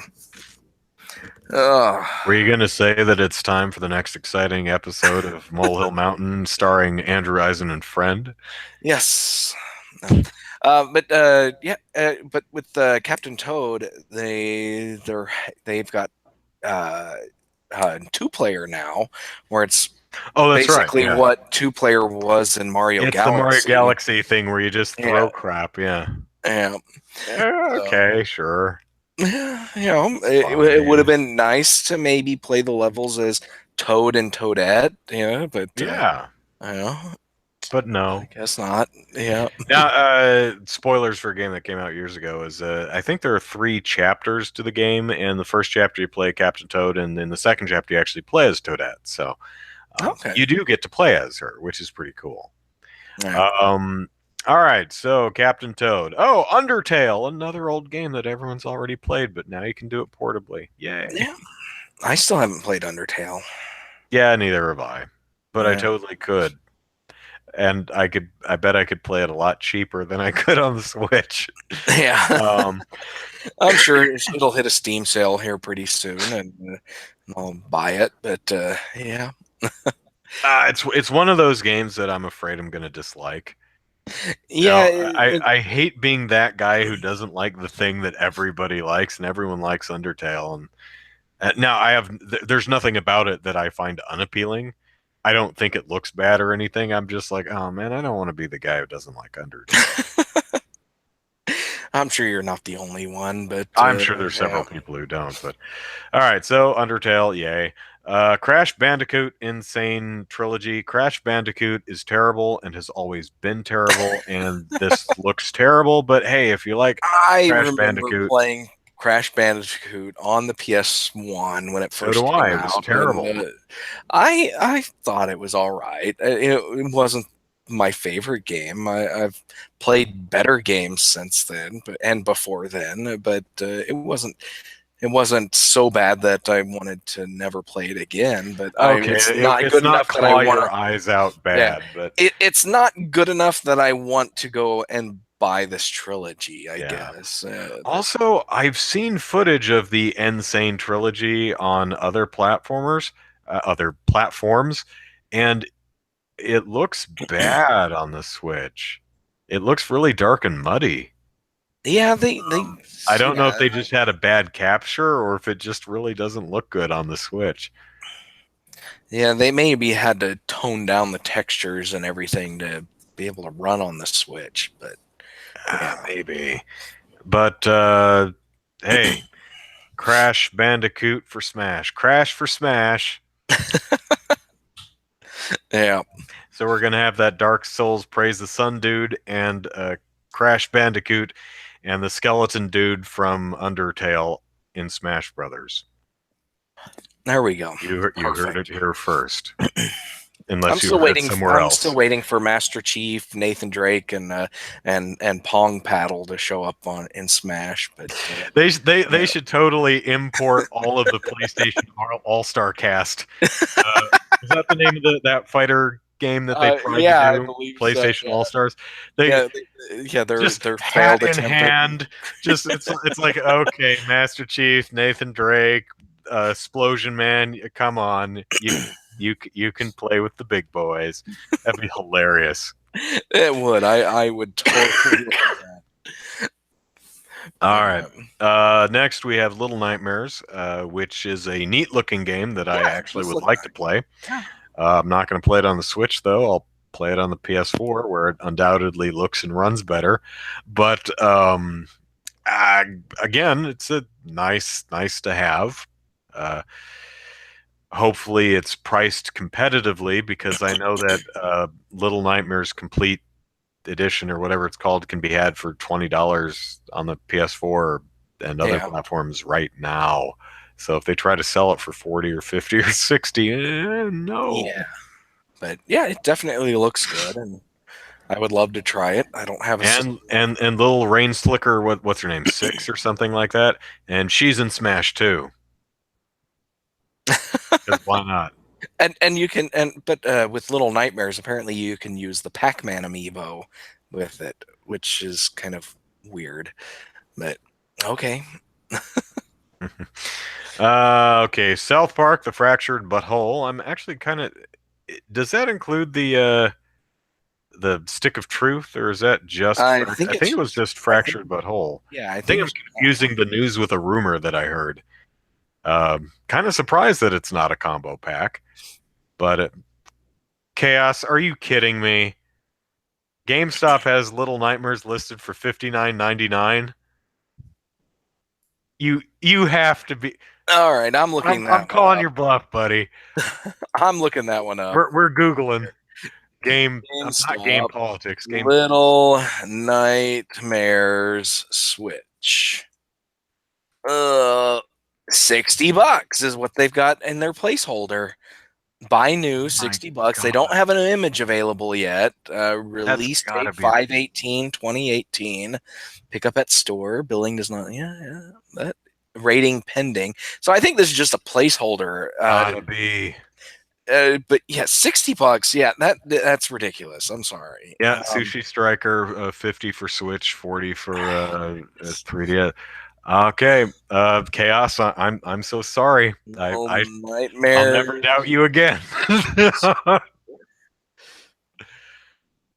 Oh Were you going to say that it's time for the next exciting episode of Molehill Mountain starring Andrew Eisen and friend? yes. No. But yeah, but with Captain Toad, they've got uh, two-player now, where it's Oh, that's right. basically Yeah. what two-player was in Mario It's the Mario Galaxy. Galaxy thing where you just Yeah, throw crap. Yeah. yeah. So, Okay, sure. yeah, it would have Fine. been nice to maybe play the levels as Toad and Toadette, yeah, but Yeah, you know, but I no. guess not. Yeah. Now, spoilers for a game that came out years ago is I think there are three chapters to the game, and the first chapter you play Captain Toad, and in the second chapter you actually play as Toadette. So Okay. you do get to play as her, which is pretty cool. Yeah. Um, all right, so Captain Toad. Oh, Undertale, another old game that everyone's already played, but now you can do it portably. Yay! Yeah. I still haven't played Undertale. Yeah, neither have I, but I Yeah. totally could. And I bet I could play it a lot cheaper than I could on the Switch. Yeah. Um, I'm sure it'll hit a Steam sale here pretty soon, and I'll buy it. But yeah, it's one of those games that I'm afraid I'm going to dislike. yeah, I hate being that guy who doesn't like the thing that everybody likes, and everyone likes Undertale. And now there's nothing about it that I find unappealing. I don't think it looks bad or anything. I'm just like, oh man, I don't want to be the guy who doesn't like Undertale. I'm sure you're not the only one, but I'm sure there's yeah. several people who don't, but all right. So Undertale, yay. Crash Bandicoot Insane Trilogy. Crash Bandicoot is terrible and has always been terrible, and this looks terrible. But hey, if you like I Crash remember Bandicoot, playing Crash Bandicoot on the PS1 when it so do first I. came It was out, and terrible. I thought it was all right. It wasn't my favorite game. I've played better games since then, and before then, but it wasn't so bad that I wanted to never play it again. But Okay, it's not it's good not enough that I claw want to. your eyes out Yeah, bad, but it's not good enough that I want to go and buy this trilogy, I yeah. guess. But Also, I've seen footage of the Insane trilogy on other platforms, and it looks bad on the Switch. It looks really dark and muddy. yeah, they I don't know if yeah they just had a bad capture or if it just really doesn't look good on the Switch. yeah they maybe had to tone down the textures and everything to be able to run on the Switch. But yeah, Maybe. But hey, Crash Bandicoot for Smash. Crash for Smash. yeah. So we're gonna have that Dark Souls Praise the Sun dude and Crash Bandicoot and the skeleton dude from Undertale in Smash Brothers. There we go. You heard it Perfect. here first, I'm unless you still heard it waiting. somewhere I'm still else. waiting for Master Chief, Nathan Drake, and Pong Paddle to show up on in Smash. But They yeah. should totally import all of the PlayStation All Star cast. Uh, is that the name of that fighter game that they tried to Yeah, I do? believe so. PlayStation Yeah, All Stars. They yeah, yeah. Their just their hat failed in attempt at hand. Just it's like okay, Master Chief, Nathan Drake, Explosion Man. Come on, you can play with the big boys. That'd be hilarious. it would. I would totally like that. All But right. Next, we have Little Nightmares, which is a neat looking game that I yeah, it actually does would look like to nice. play. Yeah. I'm not going to play it on the Switch, though. I'll play it on the PS4, where it undoubtedly looks and runs better. But uh, again, it's a nice to have. Uh, Hopefully, it's priced competitively because I know that Little Nightmares Complete Edition or whatever it's called can be had for $20 on the PS4 and other Yeah. platforms right now. So if they try to sell it for 40 or 50 or 60, no. Yeah. But yeah, it definitely looks good, and I would love to try it. I don't have a system. And little Rain Slicker, what's her name, Six or something like that, and she's in Smash too. Because why not? And you can but with Little Nightmares, apparently you can use the Pac-Man amiibo with it, which is kind of weird. But okay. Okay, South Park: The Fractured Butthole. I'm actually kind of. Does that include the Stick of Truth, or is that just? I think I think it it's. was just I think Fractured Butthole. yeah. I I think think I'm it's that one. confusing the news with a rumor that I heard. Kind of surprised that it's not a combo pack, but Chaos, are you kidding me? GameStop has Little Nightmares listed for $59.99. You have to be. All right, I'm looking I'm that one calling up. your bluff, buddy. I'm looking that one up. We're googling game. Not game GameStop politics. Game. Little Nightmares Switch. Uh, $60 is what they've got in their placeholder. Buy new, My $60. They don't God, have an image available yet. that's Release gotta date be. 5/18/2018. Pick up at store. Billing does not. Yeah. That rating pending. So I think this is just a placeholder. Gotta be. But yeah, $60. Yeah, that's ridiculous. I'm sorry. Yeah, Sushi Striker, 50 for Switch, 40 for 3DS. Okay, Chaos. I'm so sorry. Little I'll never Nightmares. doubt you again.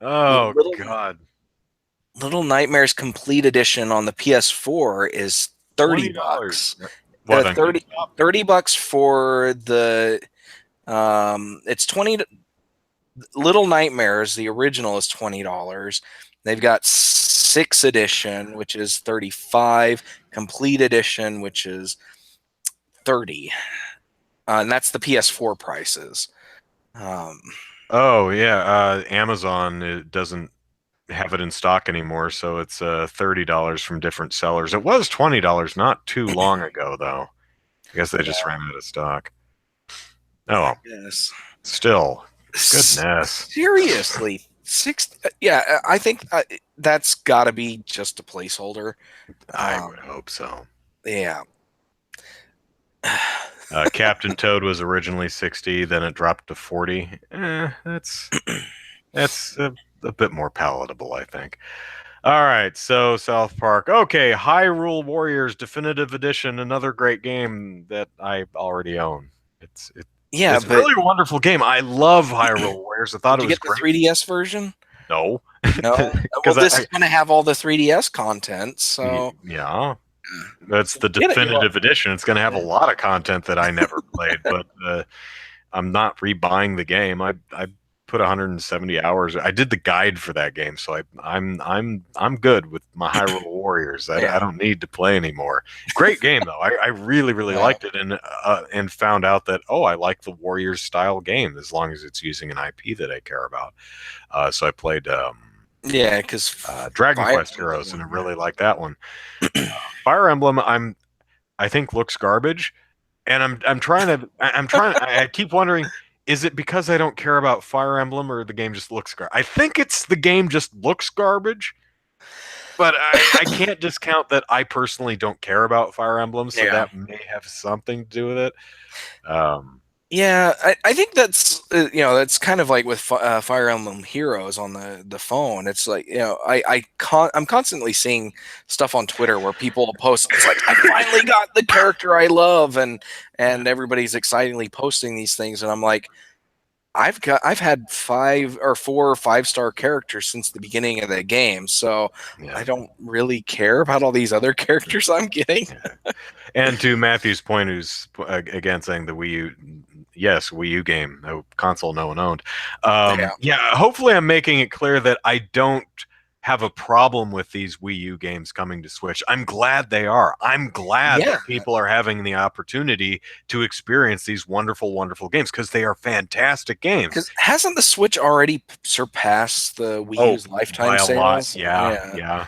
Oh Little God, Little Nightmares Complete Edition on the PS4 is 30 $20. bucks. What on 30 GameStop? $30 for the it's 20 Little Nightmares, the original is $20. They've got 6 edition, which is 35, complete edition, which is 30. And that's the PS4 prices. Um, Oh yeah, Amazon it doesn't have it in stock anymore, so it's $30 from different sellers. It was $20 not too long ago, though. I guess they yeah, just ran out of stock. Oh, I well, guess. still, goodness. Seriously, six. Yeah, I think that's got to be just a placeholder. I Um, would hope so. yeah. Captain Toad was originally 60, then it dropped to 40. That's a bit more palatable, I think. All right, so South Park. Okay, Hyrule Warriors Definitive Edition, another great game that I already own. It's it, Yeah, it's but really a wonderful game. I love Hyrule Warriors. I thought did it you was get the great. 3DS version? No, No. Well, because this is going to have all the 3DS content, y- so yeah, that's the get it. You definitive edition. It's going to have a yeah. lot of content that I never played, but I'm not rebuying the game. I put 170 hours. I did the guide for that game, so I'm good with my Hyrule Warriors. I Yeah. don't need to play anymore. Great game though. I really Yeah. liked it, and found out that oh, I like the Warriors style game as long as it's using an IP that I care about. So I played Yeah, because Dragon Fire Quest Heroes, and I Emblem. really like that one. Fire Emblem, I think looks garbage, and I'm trying to I'm trying I keep wondering, is it because I don't care about Fire Emblem or the game just looks I think it's the game just looks garbage, but I can't discount that I personally don't care about Fire Emblem, so Yeah. that may have something to do with it. Um, Yeah, I think that's that's kind of like with Fire Emblem Heroes on the phone. It's like I'm constantly seeing stuff on Twitter where people post. It's like I finally got the character I love, yeah, and everybody's excitedly posting these things, and I'm like, I've had 4 or 5 star characters since the beginning of the game, so yeah, I don't really care about all these other characters I'm getting. yeah. And to Matthew's point, who's again saying the Wii U, yes, Wii U game, a console no one owned. Yeah, Yeah, hopefully I'm making it clear that I don't have a problem with these Wii U games coming to Switch. I'm glad they are. I'm glad yeah. that people are having the opportunity to experience these wonderful, wonderful games because they are fantastic games. Because hasn't the Switch already surpassed the Wii Oh, U's by lifetime a lot. sales? Yeah, Yeah, yeah.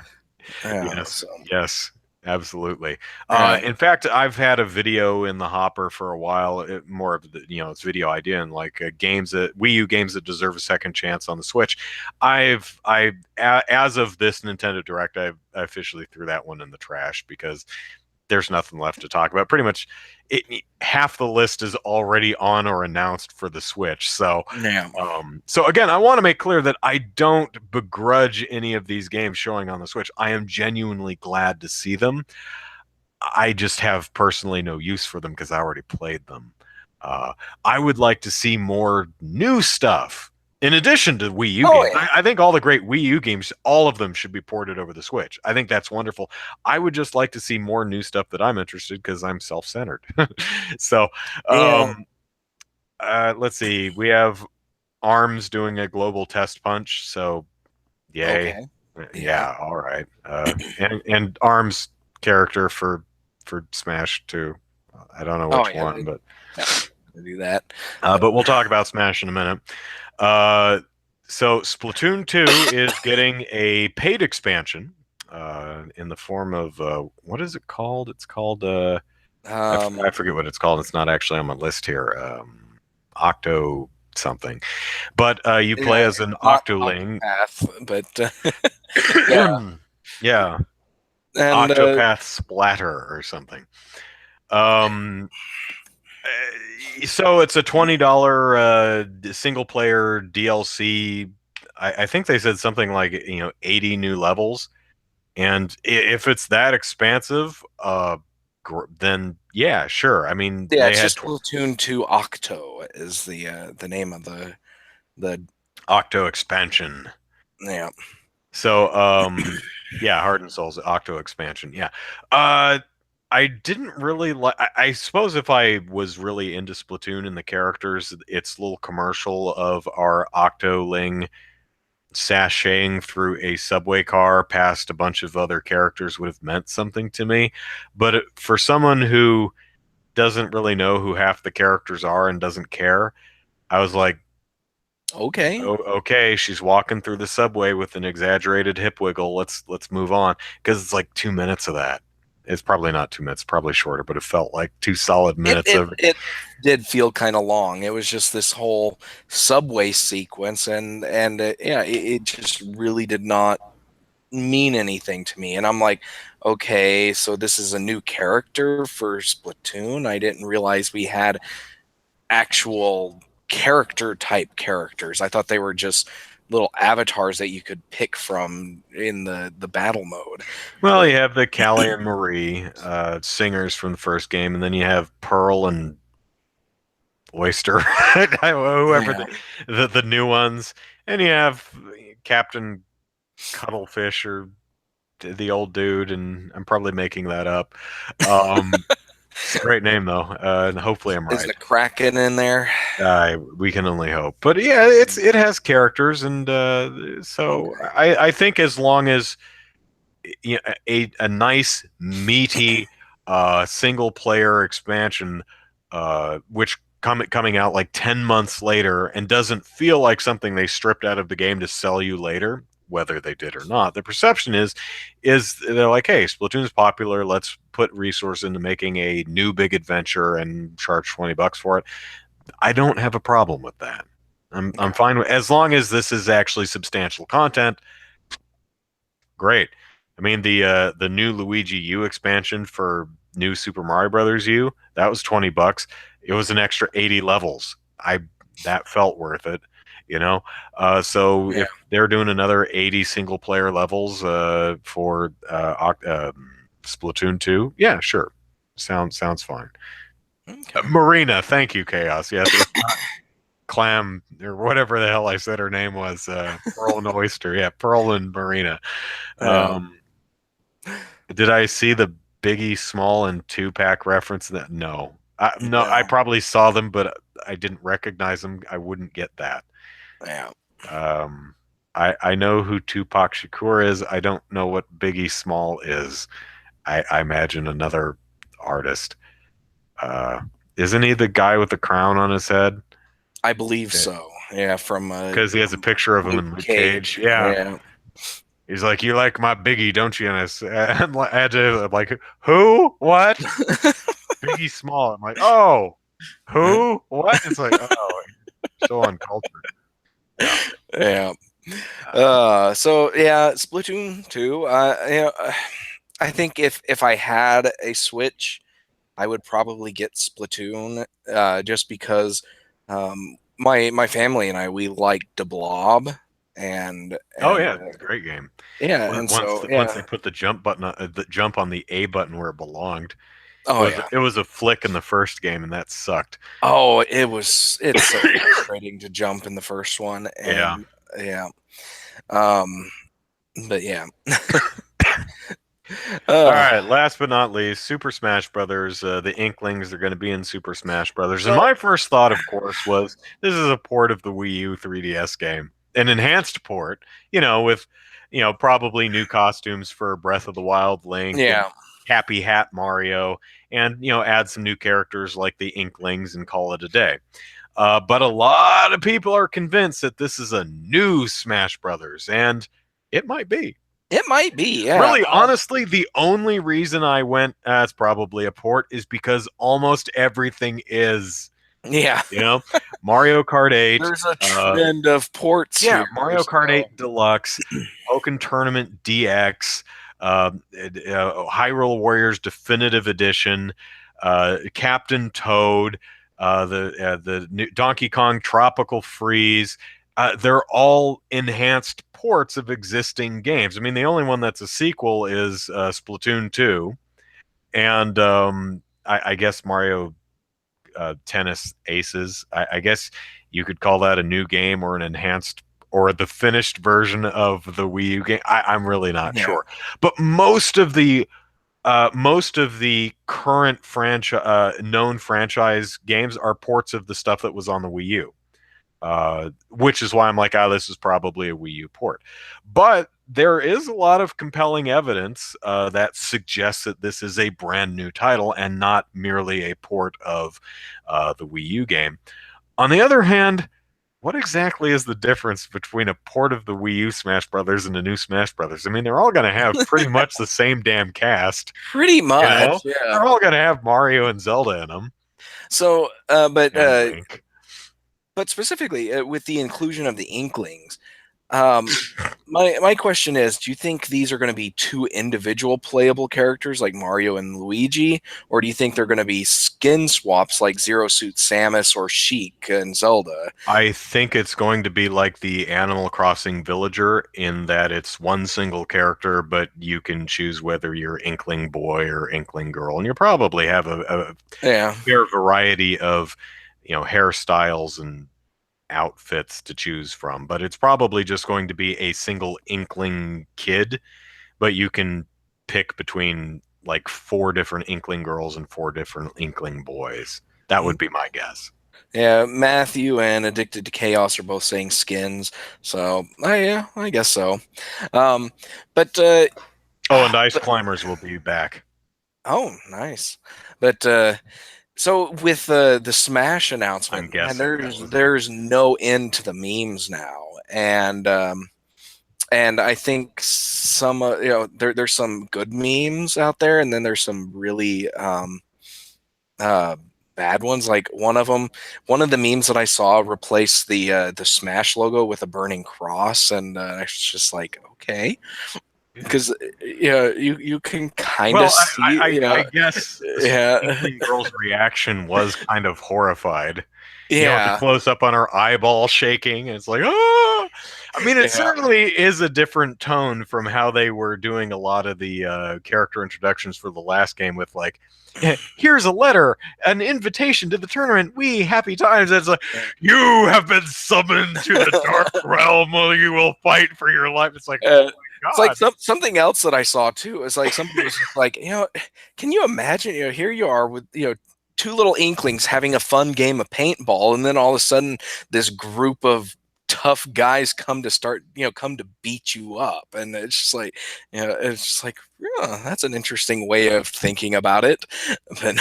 yeah. Yes, So yes, absolutely. yeah, In fact, I've had a video in the hopper for a while. More of the, it's video idea and like games that Wii U games that deserve a second chance on the Switch. As of this Nintendo Direct, I officially threw that one in the trash because there's nothing left to talk about. Pretty much, half the list is already on or announced for the Switch. yeah, So again, I want to make clear that I don't begrudge any of these games showing on the Switch. I am genuinely glad to see them. I just have personally no use for them because I already played them. Uh, I would like to see more new stuff in addition to Wii U oh games. yeah, I think all the great Wii U games, all of them should be ported over the Switch. I think that's wonderful. I would just like to see more new stuff that I'm interested because I'm self-centered. so, yeah. um, let's see. We have Arms doing a global test punch, so yay. Okay, yeah. Yeah, all right. And Arms character for Smash too. I don't know Oh which yeah, one, but yeah, they do that. but we'll talk about Smash in a minute. Uh, so Splatoon 2 is getting a paid expansion in the form of what is it called? It's called I Um, forget what it's called. It's not actually on my list here. Octo something. But you play yeah, as an it's not Octoling. Octopath, but yeah, Yeah, and Octopath Splatter or something. Um, so it's a $20 single player DLC. I think they said something like 80 new levels, and if it's that expansive, then yeah, sure. I mean, yeah, they it's had just Splatoon 2 Octo is the name of the Octo expansion. yeah. So, yeah, Heart and Soul's Octo expansion. Yeah. Uh, I didn't really like. I suppose if I was really into Splatoon and the characters, its little commercial of our Octoling sashaying through a subway car past a bunch of other characters would have meant something to me. But for someone who doesn't really know who half the characters are and doesn't care, I was like, Okay. oh, okay, she's walking through the subway with an exaggerated hip wiggle. Let's move on because it's like 2 minutes of that. It's probably not 2 minutes, probably shorter, but it felt like 2 solid minutes It of it. it did feel kind of long. It was just this whole subway sequence, and yeah, it just really did not mean anything to me. And I'm like, okay, so this is a new character for Splatoon. I didn't realize we had actual character type characters. I thought they were just little avatars that you could pick from in the battle mode. Well, But you have the Callie and Marie singers from the first game, and then you have Pearl and Oyster, whoever yeah, the new ones, and you have Captain Cuttlefish or the old dude, and I'm probably making that up. Um, it's a great name though, and hopefully I'm is right. the Kraken in there? We can only hope, but yeah, it has characters, and so Okay. I think as long as a nice meaty single player expansion which coming out like 10 months later and doesn't feel like something they stripped out of the game to sell you later, whether they did or not. The perception is they're like, hey, Splatoon's popular, let's put resource into making a new big adventure and charge $20 for it. I don't have a problem with that. I'm Okay. fine with, as long as this is actually substantial content. Great. I mean the new Luigi U expansion for new Super Mario Brothers U, that was $20. It was an extra 80 levels. I That felt worth it, you know. So Yeah. if they're doing another 80 single player levels for Splatoon 2, yeah, sure. Sounds fine. Okay. Marina, thank you, Chaos. Yes, it's not Clam or whatever the hell I said her name was. Pearl and Oyster. Yeah, Pearl and Marina. Yeah. Um, Did I see the Biggie Small and Tupac reference? That no, no, I No. probably saw them, but I didn't recognize them. I wouldn't get that. Yeah. Um, I know who Tupac Shakur is. I don't know what Biggie Small is. I imagine another artist. Uh, isn't he the guy with the crown on his head? I believe so. Yeah, from Because he has a picture of him Luke in Luke Cage. Cage. Yeah. Yeah. He's like, you like my Biggie, don't you? And I had to I'm like, who? What? Biggie Small. I'm like, oh, who? What? It's like, oh, so uncultured. Yeah. Yeah. Um, So yeah, Splatoon 2. I think if I had a Switch, I would probably get Splatoon, just because my family and I, we like the Blob, and oh and yeah, it's a great game. yeah, and so Once they yeah. put the jump button, the jump on the A button where it belonged, Oh yeah. it was a flick in the first game, and that sucked. Oh, it's so frustrating to jump in the first one, Yeah. and yeah. Um, but yeah. All Uh, right, last but not least, Super Smash Brothers. The Inklings are going to be in Super Smash Brothers, and so my first thought, of course, was this is a port of the Wii U 3DS game, an enhanced port. With probably new costumes for Breath of the Wild Link and yeah. Happy Hat Mario, and add some new characters like the Inklings and call it a day. But a lot of people are convinced that this is a new Smash Brothers, and it might be. It might be, yeah. Really, honestly, the only reason I went as probably a port is because almost everything is, Yeah. you know, Mario Kart 8, There's a trend of ports yeah, here. Mario Kart So 8 Deluxe, Pokken Tournament DX, Hyrule Warriors Definitive Edition, Captain Toad, the new Donkey Kong Tropical Freeze. They're all enhanced ports of existing games. I mean, the only one that's a sequel is Splatoon 2, and I guess Mario Tennis Aces. I guess you could call that a new game or an enhanced or the finished version of the Wii U game. I'm really not yeah. sure, but most of the current franchise known franchise games are ports of the stuff that was on the Wii U. which is why I'm like, ah, this is probably a Wii U port. But there is a lot of compelling evidence that suggests that this is a brand new title and not merely a port of the Wii U game. On the other hand, what exactly is the difference between a port of the Wii U Smash Brothers and a new Smash Brothers? I mean, they're all going to have pretty much the same damn cast, Pretty you know? much, yeah. They're all going to have Mario and Zelda in them, So, and Link. but specifically with the inclusion of the Inklings, um, my question is, do you think these are going to be two individual playable characters like Mario and Luigi, or do you think they're going to be skin swaps like Zero Suit Samus or Sheik and Zelda? I think it's going to be like the Animal Crossing Villager in that it's one single character, but you can choose whether you're Inkling boy or Inkling girl, and you probably have a Yeah. fair variety of, hairstyles and outfits to choose from. But it's probably just going to be a single Inkling kid, but you can pick between like four different Inkling girls and four different Inkling boys. That would be my guess. Yeah, Matthew and Addicted to Chaos are both saying skins, so yeah, I guess so. Um, but Oh, and Ice but Climbers will be back. oh, nice. But so with the Smash I'm announcement, man, guessing that was it. there's no end to the memes now, and I think some there's some good memes out there, and then there's some really uh, bad ones. Like one of the memes that I saw replaced the Smash logo with a burning cross, and I was just like, okay, because you can kind of Well, see, I guess yeah, Inkling Girl's reaction was kind of horrified. With the yeah, close up on her eyeball shaking, and it's like, oh! I mean, it yeah, certainly is a different tone from how they were doing a lot of the character introductions for the last game with like, here's a letter, an invitation to the tournament. We happy times. It's like, you have been summoned to the dark realm where you will fight for your life. It's like, oh Uh, my it's like god. something else that I saw too. It's like somebody was just like, can you imagine? Here you are with two little inklings having a fun game of paintball, and then all of a sudden this group of tough guys come to beat you up, and it's just like, it's just like, yeah, that's an interesting way of thinking about it. But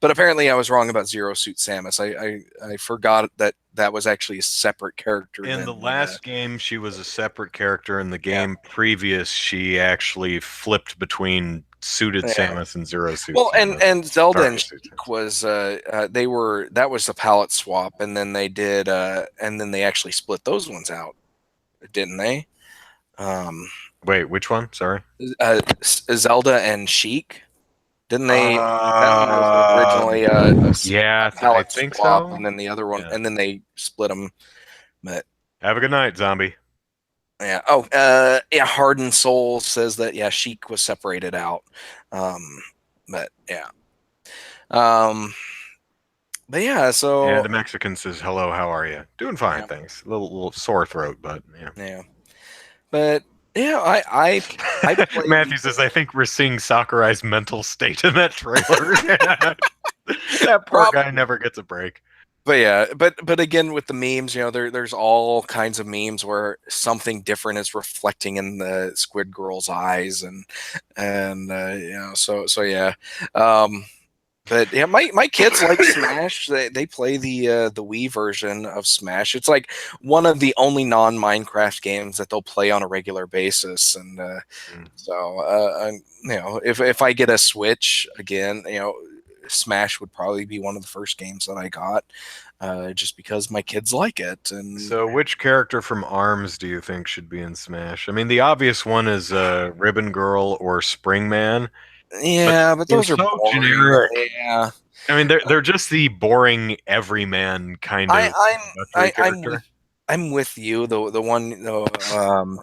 but apparently I was wrong about Zero Suit Samus. I forgot that that was actually a separate character In the than the last game, she was a separate character. In the yeah. game previous, she actually flipped between suited Yeah. Samus and zero suit Well, Samus. and Zelda and Starter suit Sheik Samus. was they were that was the palette swap, and then they did and then they actually split those ones out, didn't they? Um, Wait, which one? Sorry. Zelda and Sheik, didn't they? That one was Um, originally a yeah, I palette think swap, so. and then the other one, Yeah. and then they split them. But Have a good night, zombie. yeah. Oh, yeah. Hardened Soul says that yeah, Sheik was separated out. Um, but yeah. Um, but yeah. And So the Mexican says, "Hello, how are you? Doing fine, yeah, thanks. A little sore throat, but yeah." yeah. But yeah, I Matthew played. says, "I think we're seeing Sakurai's mental state in that trailer." That poor guy Probably. never gets a break. But yeah, but again with the memes, there's all kinds of memes where something different is reflecting in the Squid Girl's eyes, and so yeah. Um, but yeah, my kids like Smash. They play the Wii version of Smash. It's like one of the only non Minecraft games that they'll play on a regular basis, and Mm. so if I get a Switch again, Smash would probably be one of the first games that I got, just because my kids like it. And So, which character from ARMS do you think should be in Smash? I mean, the obvious one is Ribbon Girl or Spring Man, but yeah, but they're those are so boring. generic. Yeah, I mean, they're just the boring everyman kind I, of I'm introductory I'm with character. you. The one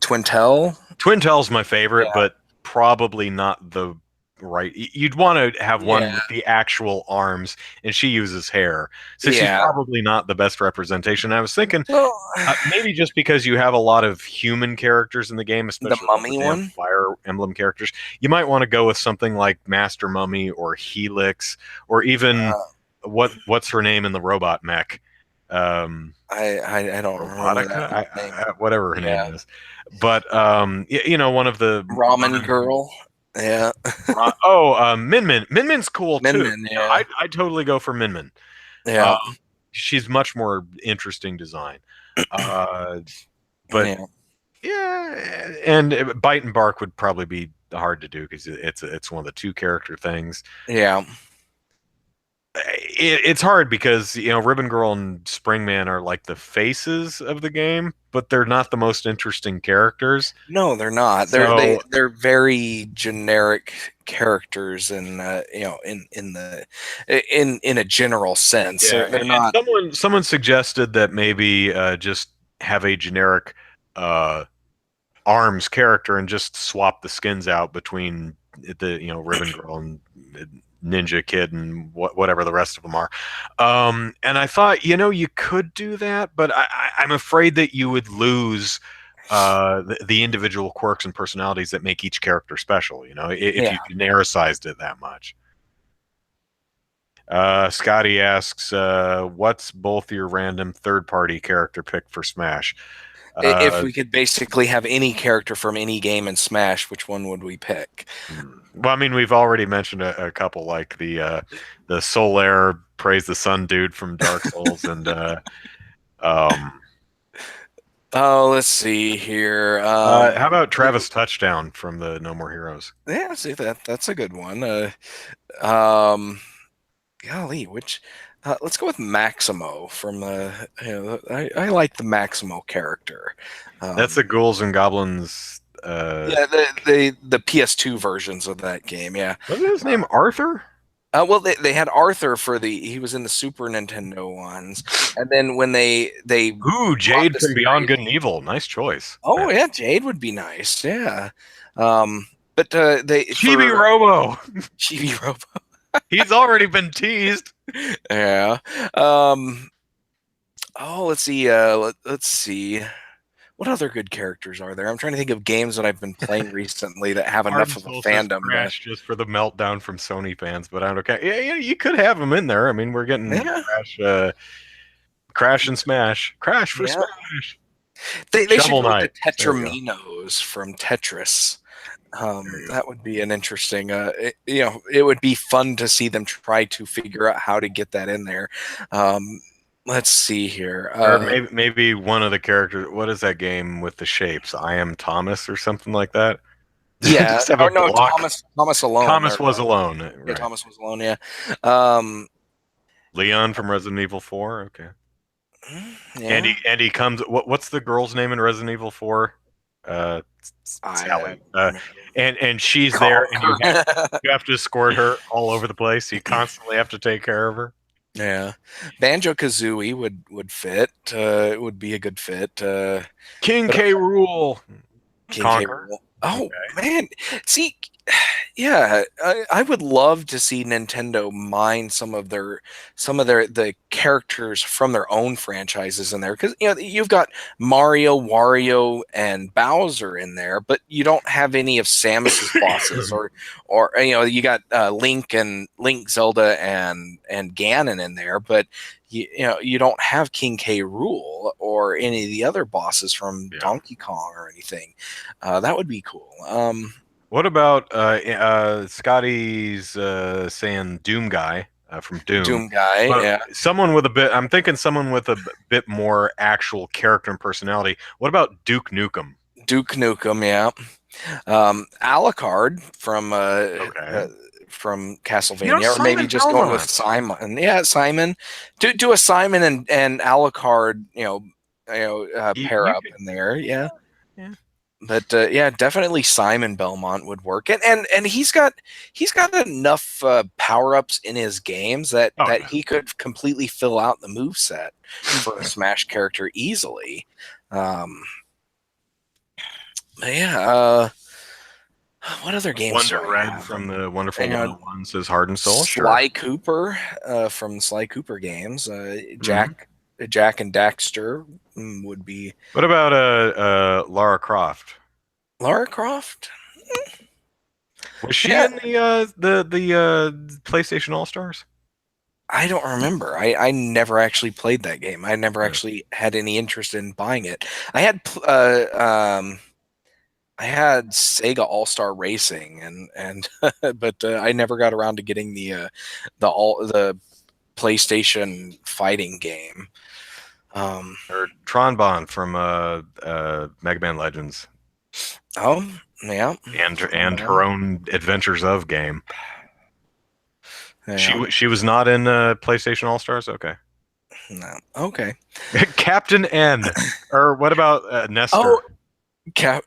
Twintel. Twintel's my favorite, Yeah, but probably not the right. You'd want to have one yeah, with the actual arms, and she uses hair, so she's yeah. probably not the best representation. I was thinking So maybe just because you have a lot of human characters in the game, the especially all the Mummy damn one. Fire Emblem characters, you might want to go with something like Master Mummy or Helix, or even Uh, what's her name in the robot mech? Um, I don't remember that Robotica, name. whatever her name Yeah, is. But one of the Ramen Girl. Yeah, Min Min. Min Min's cool Min too. Min. Yeah, Yeah, I totally go for Min Min. Uh, yeah, she's much more interesting design. Uh, but yeah, yeah, and Bite and Bark would probably be hard to do because it's one of the two character things. yeah. It's hard because Ribbon Girl and Springman are like the faces of the game, but they're not the most interesting characters. No, they're not. So They're very generic characters, and in a general sense, yeah, they're and not. someone suggested that maybe just have a generic uh, Arms character and just swap the skins out between the Ribbon Girl and Ninja Kid and whatever the rest of them are. And I thought you could do that, but I'm afraid that you would lose the individual quirks and personalities that make each character special. If Yeah. you genericized it that much. Scotty asks, "What's both your random third-party character pick for Smash?" If Uh, we could basically have any character from any game in Smash, which one would we pick? Well, I mean, we've already mentioned a couple like the Solaire praise the sun dude from Dark Souls, and um, Oh, let's see here. how about Travis Touchdown from the No More Heroes? Yeah, see that's a good one. Um, golly, which let's go with Maximo from I like the Maximo character. That's the Um, Ghouls and Goblins. yeah, the PS2 versions of that game. Yeah. Wasn't his name Arthur? Well, they had Arthur for he was in the Super Nintendo ones, and then when they Ooh, brought Jade the from Beyond series. Good and Evil. Nice choice. Oh yeah, Jade would be nice. Yeah, but they Chibi for Robo. Chibi Robo. He's already been teased. Yeah. Um. Oh, let's see. Let's see. What other good characters are there? I'm trying to think of games that I've been playing recently that have Martin enough of a Soul says fandom to. Crash just for the meltdown from Sony fans, but I don't care. Yeah, you could have him in there. I mean, we're getting Yeah. Crash and Smash. Crash for Yeah. Smash. They should Shovel go with the Knight. There we go. Tetraminos from Tetris. There you That would be an interesting. It would be fun to see them try to figure out how to get that in there. Um, let's see here. go. Or maybe one of the characters. What is that game with the shapes? I am Thomas or something like that. Yeah. Just have a Or no, block. Thomas alone. Thomas Or was alone, yeah, right? Thomas was alone. Yeah. Um, Leon from Resident Evil 4. Okay. And yeah. he comes. What's the girl's name in Resident Evil 4? I Sally. remember. And she's there, and Conquer. you have to escort her all over the place. You constantly have to take care of her. Yeah. Banjo Kazooie would fit. It would be a good fit. King But K. Rule. King K. Conquer. Rool. Oh Okay. man, see, yeah, I would love to see Nintendo mine some of their the characters from their own franchises in there because you've got Mario, Wario, and Bowser in there, but you don't have any of Samus's bosses or you got Link, Zelda, and Ganon in there, but you don't have King K. Rool or any of the other bosses from Yeah. Donkey Kong or anything. That would be cool. What about Scotty's saying Doom guy from Doom? Doom guy, But yeah. someone with a bit, I'm thinking someone with a bit more actual character and personality. What about Duke Nukem? Duke Nukem, yeah. Alucard Okay. from Castlevania, or maybe Simon just going with Belmont. Simon. Yeah, Simon. Do a Simon and Alucard, pair You up could, in there. Yeah. yeah. But yeah, definitely Simon Belmont would work, and he's got enough power ups in his games that Oh that yeah. he could completely fill out the move set for a Smash character easily. Um, but yeah, what other games do Wonder I Red have? from the Wonderful You know, 101 says Heart and Soul. Sure. Sly Cooper from Sly Cooper games. Hmm. Jack and Daxter would be What about Lara Croft? Lara Croft. Was she Yeah, in the PlayStation All Stars? I don't remember. I never actually played that game. I never Yeah. actually had any interest in buying it. I had I had Sega All Star Racing, and but I never got around to getting the PlayStation fighting game. Um, Or Tronbon from Mega Man Legends, oh yeah, and her own Adventures of game. yeah, She was not in PlayStation All Stars. Okay. no, okay. Captain N. Or what about Nestor? Oh,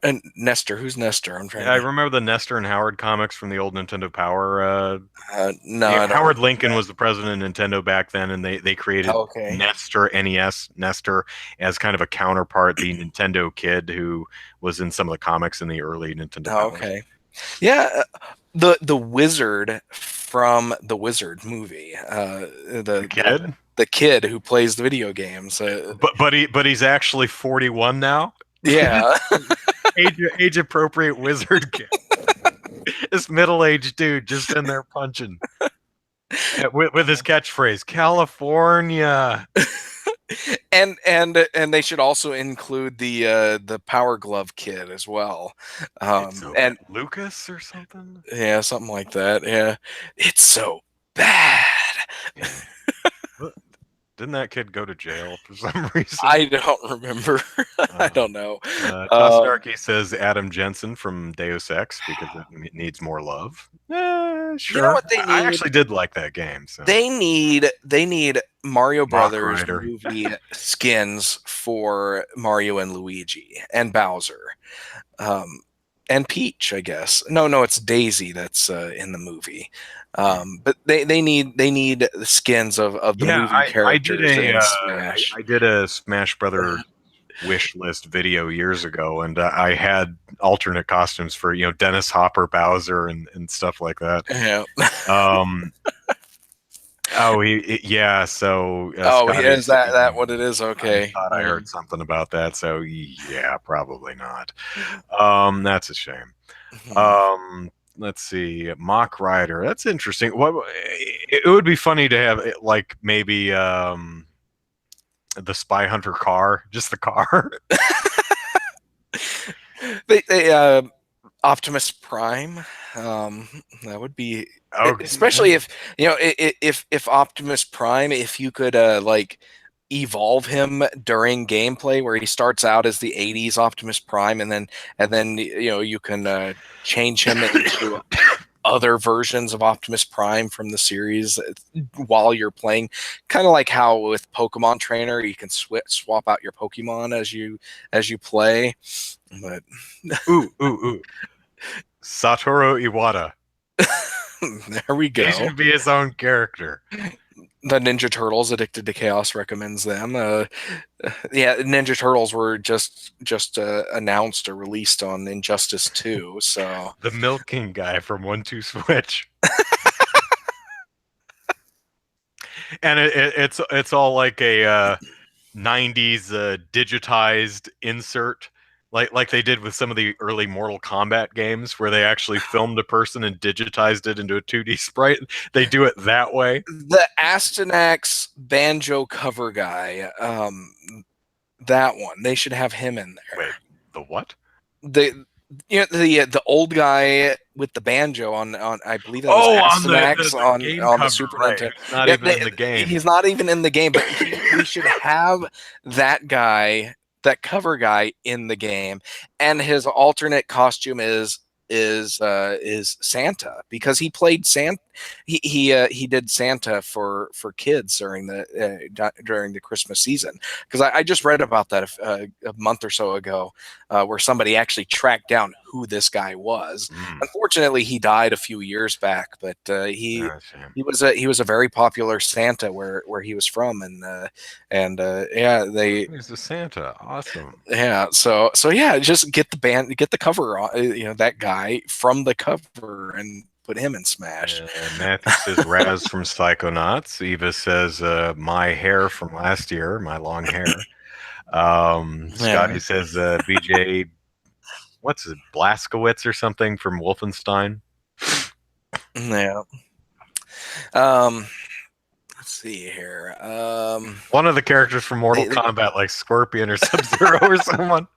and Nestor. Who's Nestor? I'm trying I to. remember the Nestor and Howard comics from the old Nintendo Power. No, I don't Howard remember Lincoln was the president of Nintendo back then, and they that. created Okay. Nestor NES Nestor as kind of a counterpart, the Nintendo kid who was in some of the comics in the early Nintendo Powers. Okay. Yeah, the wizard from the Wizard movie, The kid, the kid who plays the video games. but he's actually 41 now. Yeah. Age appropriate wizard kid. This middle aged dude just in there punching. With his catchphrase, California. And they should also include the Power Glove kid as well. It's so bad. And Lucas or something? yeah, something like that. Yeah, it's so bad. Yeah. Didn't that kid go to jail for some reason? I don't remember. I Uh, don't know. Tostarki says Adam Jensen from Deus Ex because it needs more love. You know Sure. what they I need? actually did like that game. So They need Mario Mock Brothers Rider. movie skins for Mario and Luigi and Bowser, um, and Peach. I guess no, it's Daisy that's in the movie. But they need the skins of the Yeah, movie I did characters a in Smash. I did a Smash Brother wish list video years ago, and I had alternate costumes for Dennis Hopper, Bowser, and stuff like that. Yeah. Um, oh, yeah. So Oh, is Scotty's that what it is? I Okay. thought I heard something about that. So yeah, probably not. That's a shame. Mhm. Let's see, Mock Rider. That's interesting. What it would be funny to have like maybe the Spy Hunter car, just the car. They Optimus Prime. Um, that would be, Oh, especially if if Optimus Prime, if you could like evolve him during gameplay, where he starts out as the '80s Optimus Prime, and then you can change him into other versions of Optimus Prime from the series while you're playing, kind of like how with Pokemon Trainer you can swap out your Pokemon as you play. But ooh. Satoru Iwata. there we He go. should be his own character. The Ninja Turtles Addicted to Chaos recommends them. Yeah, Ninja Turtles were just announced or released on Injustice 2. So The milking guy from 1-2 Switch. And it's all like a 90s digitized insert, like they did with some of the early Mortal Kombat games where they actually filmed a person and digitized it into a 2D sprite. They do it that way. the Astyanax banjo cover guy, that one, they should have him in there. Wait, the what? The the old guy with the banjo on I believe that was Oh, on Astyanax the game on the cover, Super right? Nintendo. Who's not Yeah, even in the game. he's not even in the game, but we should have that guy, that cover guy, in the game, and his alternate costume is Santa, because he played Santa. He did Santa for kids during the Christmas season. Because I just read about that a month or so ago, where somebody actually tracked down who this guy was. Mm, Unfortunately, he died a few years back, but he that's a shame. he was a very popular Santa where he was from, and yeah, they He's a Santa. Awesome. yeah, so yeah, just get the cover on, that guy from the cover and put him in Smash. Matthew says Raz from Psychonauts. Eva says my hair from last year, my long hair. Yeah, Scotty says BJ, what's it, Blaskowitz or something from Wolfenstein. yeah. Um, let's see here. One of the characters from Mortal They Kombat, like Scorpion or Sub-Zero or someone.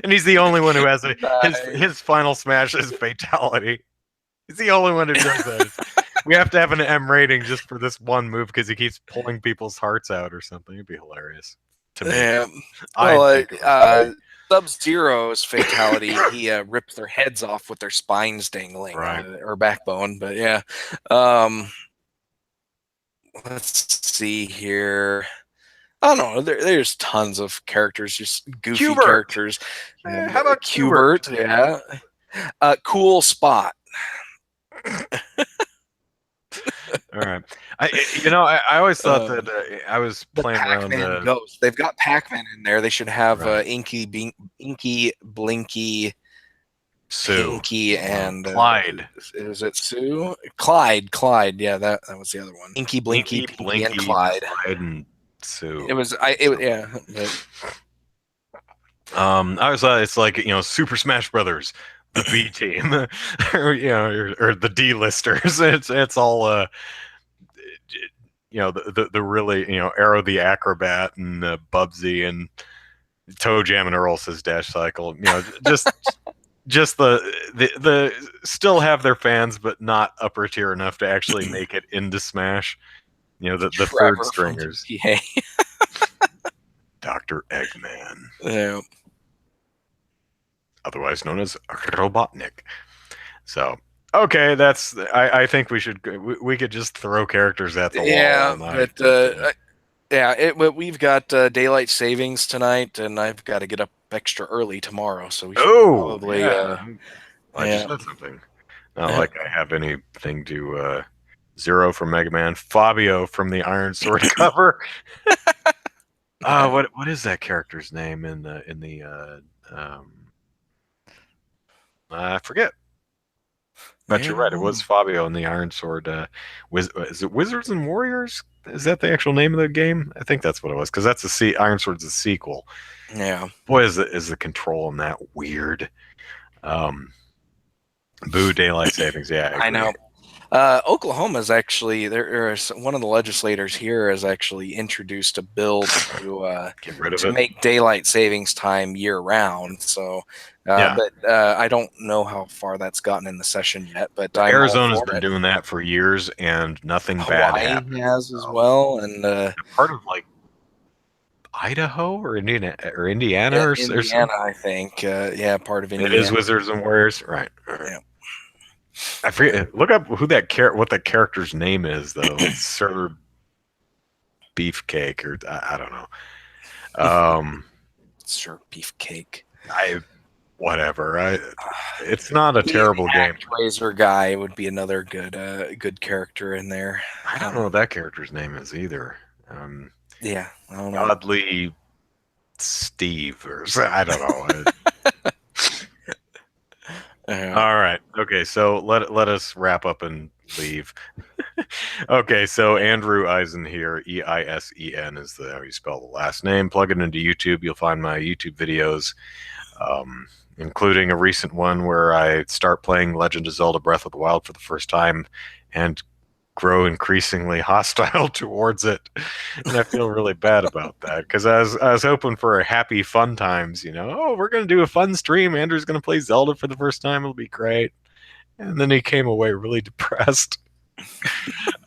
And he's the only one who has nice. his final smash is fatality. He's the only one who does that. We have to have an M rating just for this one move because he keeps pulling people's hearts out or something. It'd be hilarious to me. Yeah. I'd Well, think it was funny. Sub-Zero's fatality, he ripped their heads off with their spines dangling, Right. or backbone. But yeah, um, let's see here. I don't know. There's tons of characters, just goofy Qbert. characters. How about Qbert? Qbert, yeah. Cool Spot. All right. I always thought Um, that I was the playing around Pac-Man Ghost. They've got Pac-Man in there. They should have right. Inky, Blinky, Sue, Pinky, and Clyde. Is it Sue? Clyde. Yeah, that was the other one. Inky, Blinky, Pinky, Blinky, and Clyde. and Sue. Yeah. But, I was it's like Super Smash Brothers, the B team, or the D-listers. It's all the really Arrow the Acrobat and Bubsy and Toe Jam and Earl says Dash Cycle. Just the still have their fans, but not upper tier enough to actually make it into Smash. The third stringers. Dr. Eggman. Yeah. Otherwise known as Robotnik. So, okay, that's. I think we could just throw characters at the wall all night. But we've got daylight savings tonight, and I've got to get up extra early tomorrow, so we should probably. I just said something. Not like I have anything to Zero from Mega Man, Fabio from the Iron Sword cover. What is that character's name in the I forget. But you're right. It was Fabio in the Iron Sword. Is it Wizards and Warriors? Is that the actual name of the game? I think that's what it was because that's Iron Sword's a sequel. Yeah. Boy, is the control in that weird. Boo daylight savings. Yeah, I know. Oklahoma's actually one of the legislators here has actually introduced a bill to get rid of it. Make daylight savings time year round. So, but I don't know how far that's gotten in the session yet. But Arizona's been doing that for years, and nothing bad happened. Has as well, and part of like Idaho or Indiana or Indiana, something. I think. Part of Indiana. It is Wizards and Warriors, right? Yeah. I forget. Look up what that character's name is, though. It's Sir Beefcake, or I don't know. Sir Beefcake. Whatever. It's not a terrible game. Razor guy would be another good character in there. I don't know what that character's name is either. I don't know. Godly Steve, or I don't know. All right. Okay. So let us wrap up and leave. Okay. So Andrew Eisen here. Eisen is how you spell the last name. Plug it into YouTube. You'll find my YouTube videos, including a recent one where I start playing Legend of Zelda Breath of the Wild for the first time and grow increasingly hostile towards it, and I feel really bad about that because I was hoping for a happy fun times, we're gonna do a fun stream, Andrew's gonna play Zelda for the first time, it'll be great, and then he came away really depressed.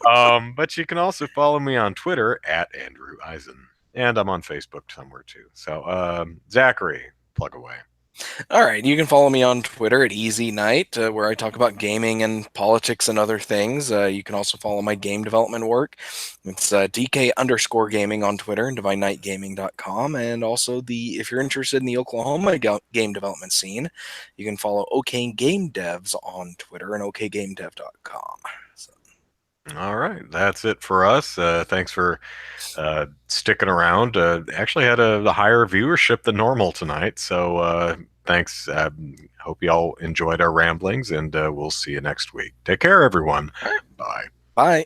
But you can also follow me on Twitter at Andrew Eisen, and I'm on Facebook somewhere too. So Zachary, plug away. All right, you can follow me on Twitter at Easy Night, where I talk about gaming and politics and other things. You can also follow my game development work. It's DK_gaming on Twitter and DivineKnightGaming.com. And also, if you're interested in the Oklahoma game development scene, you can follow OK Game Devs on Twitter and OKGameDev.com. All right, that's it for us. Thanks for sticking around. Actually had a higher viewership than normal tonight, so thanks. Hope you all enjoyed our ramblings, and we'll see you next week. Take care, everyone. Bye. Bye.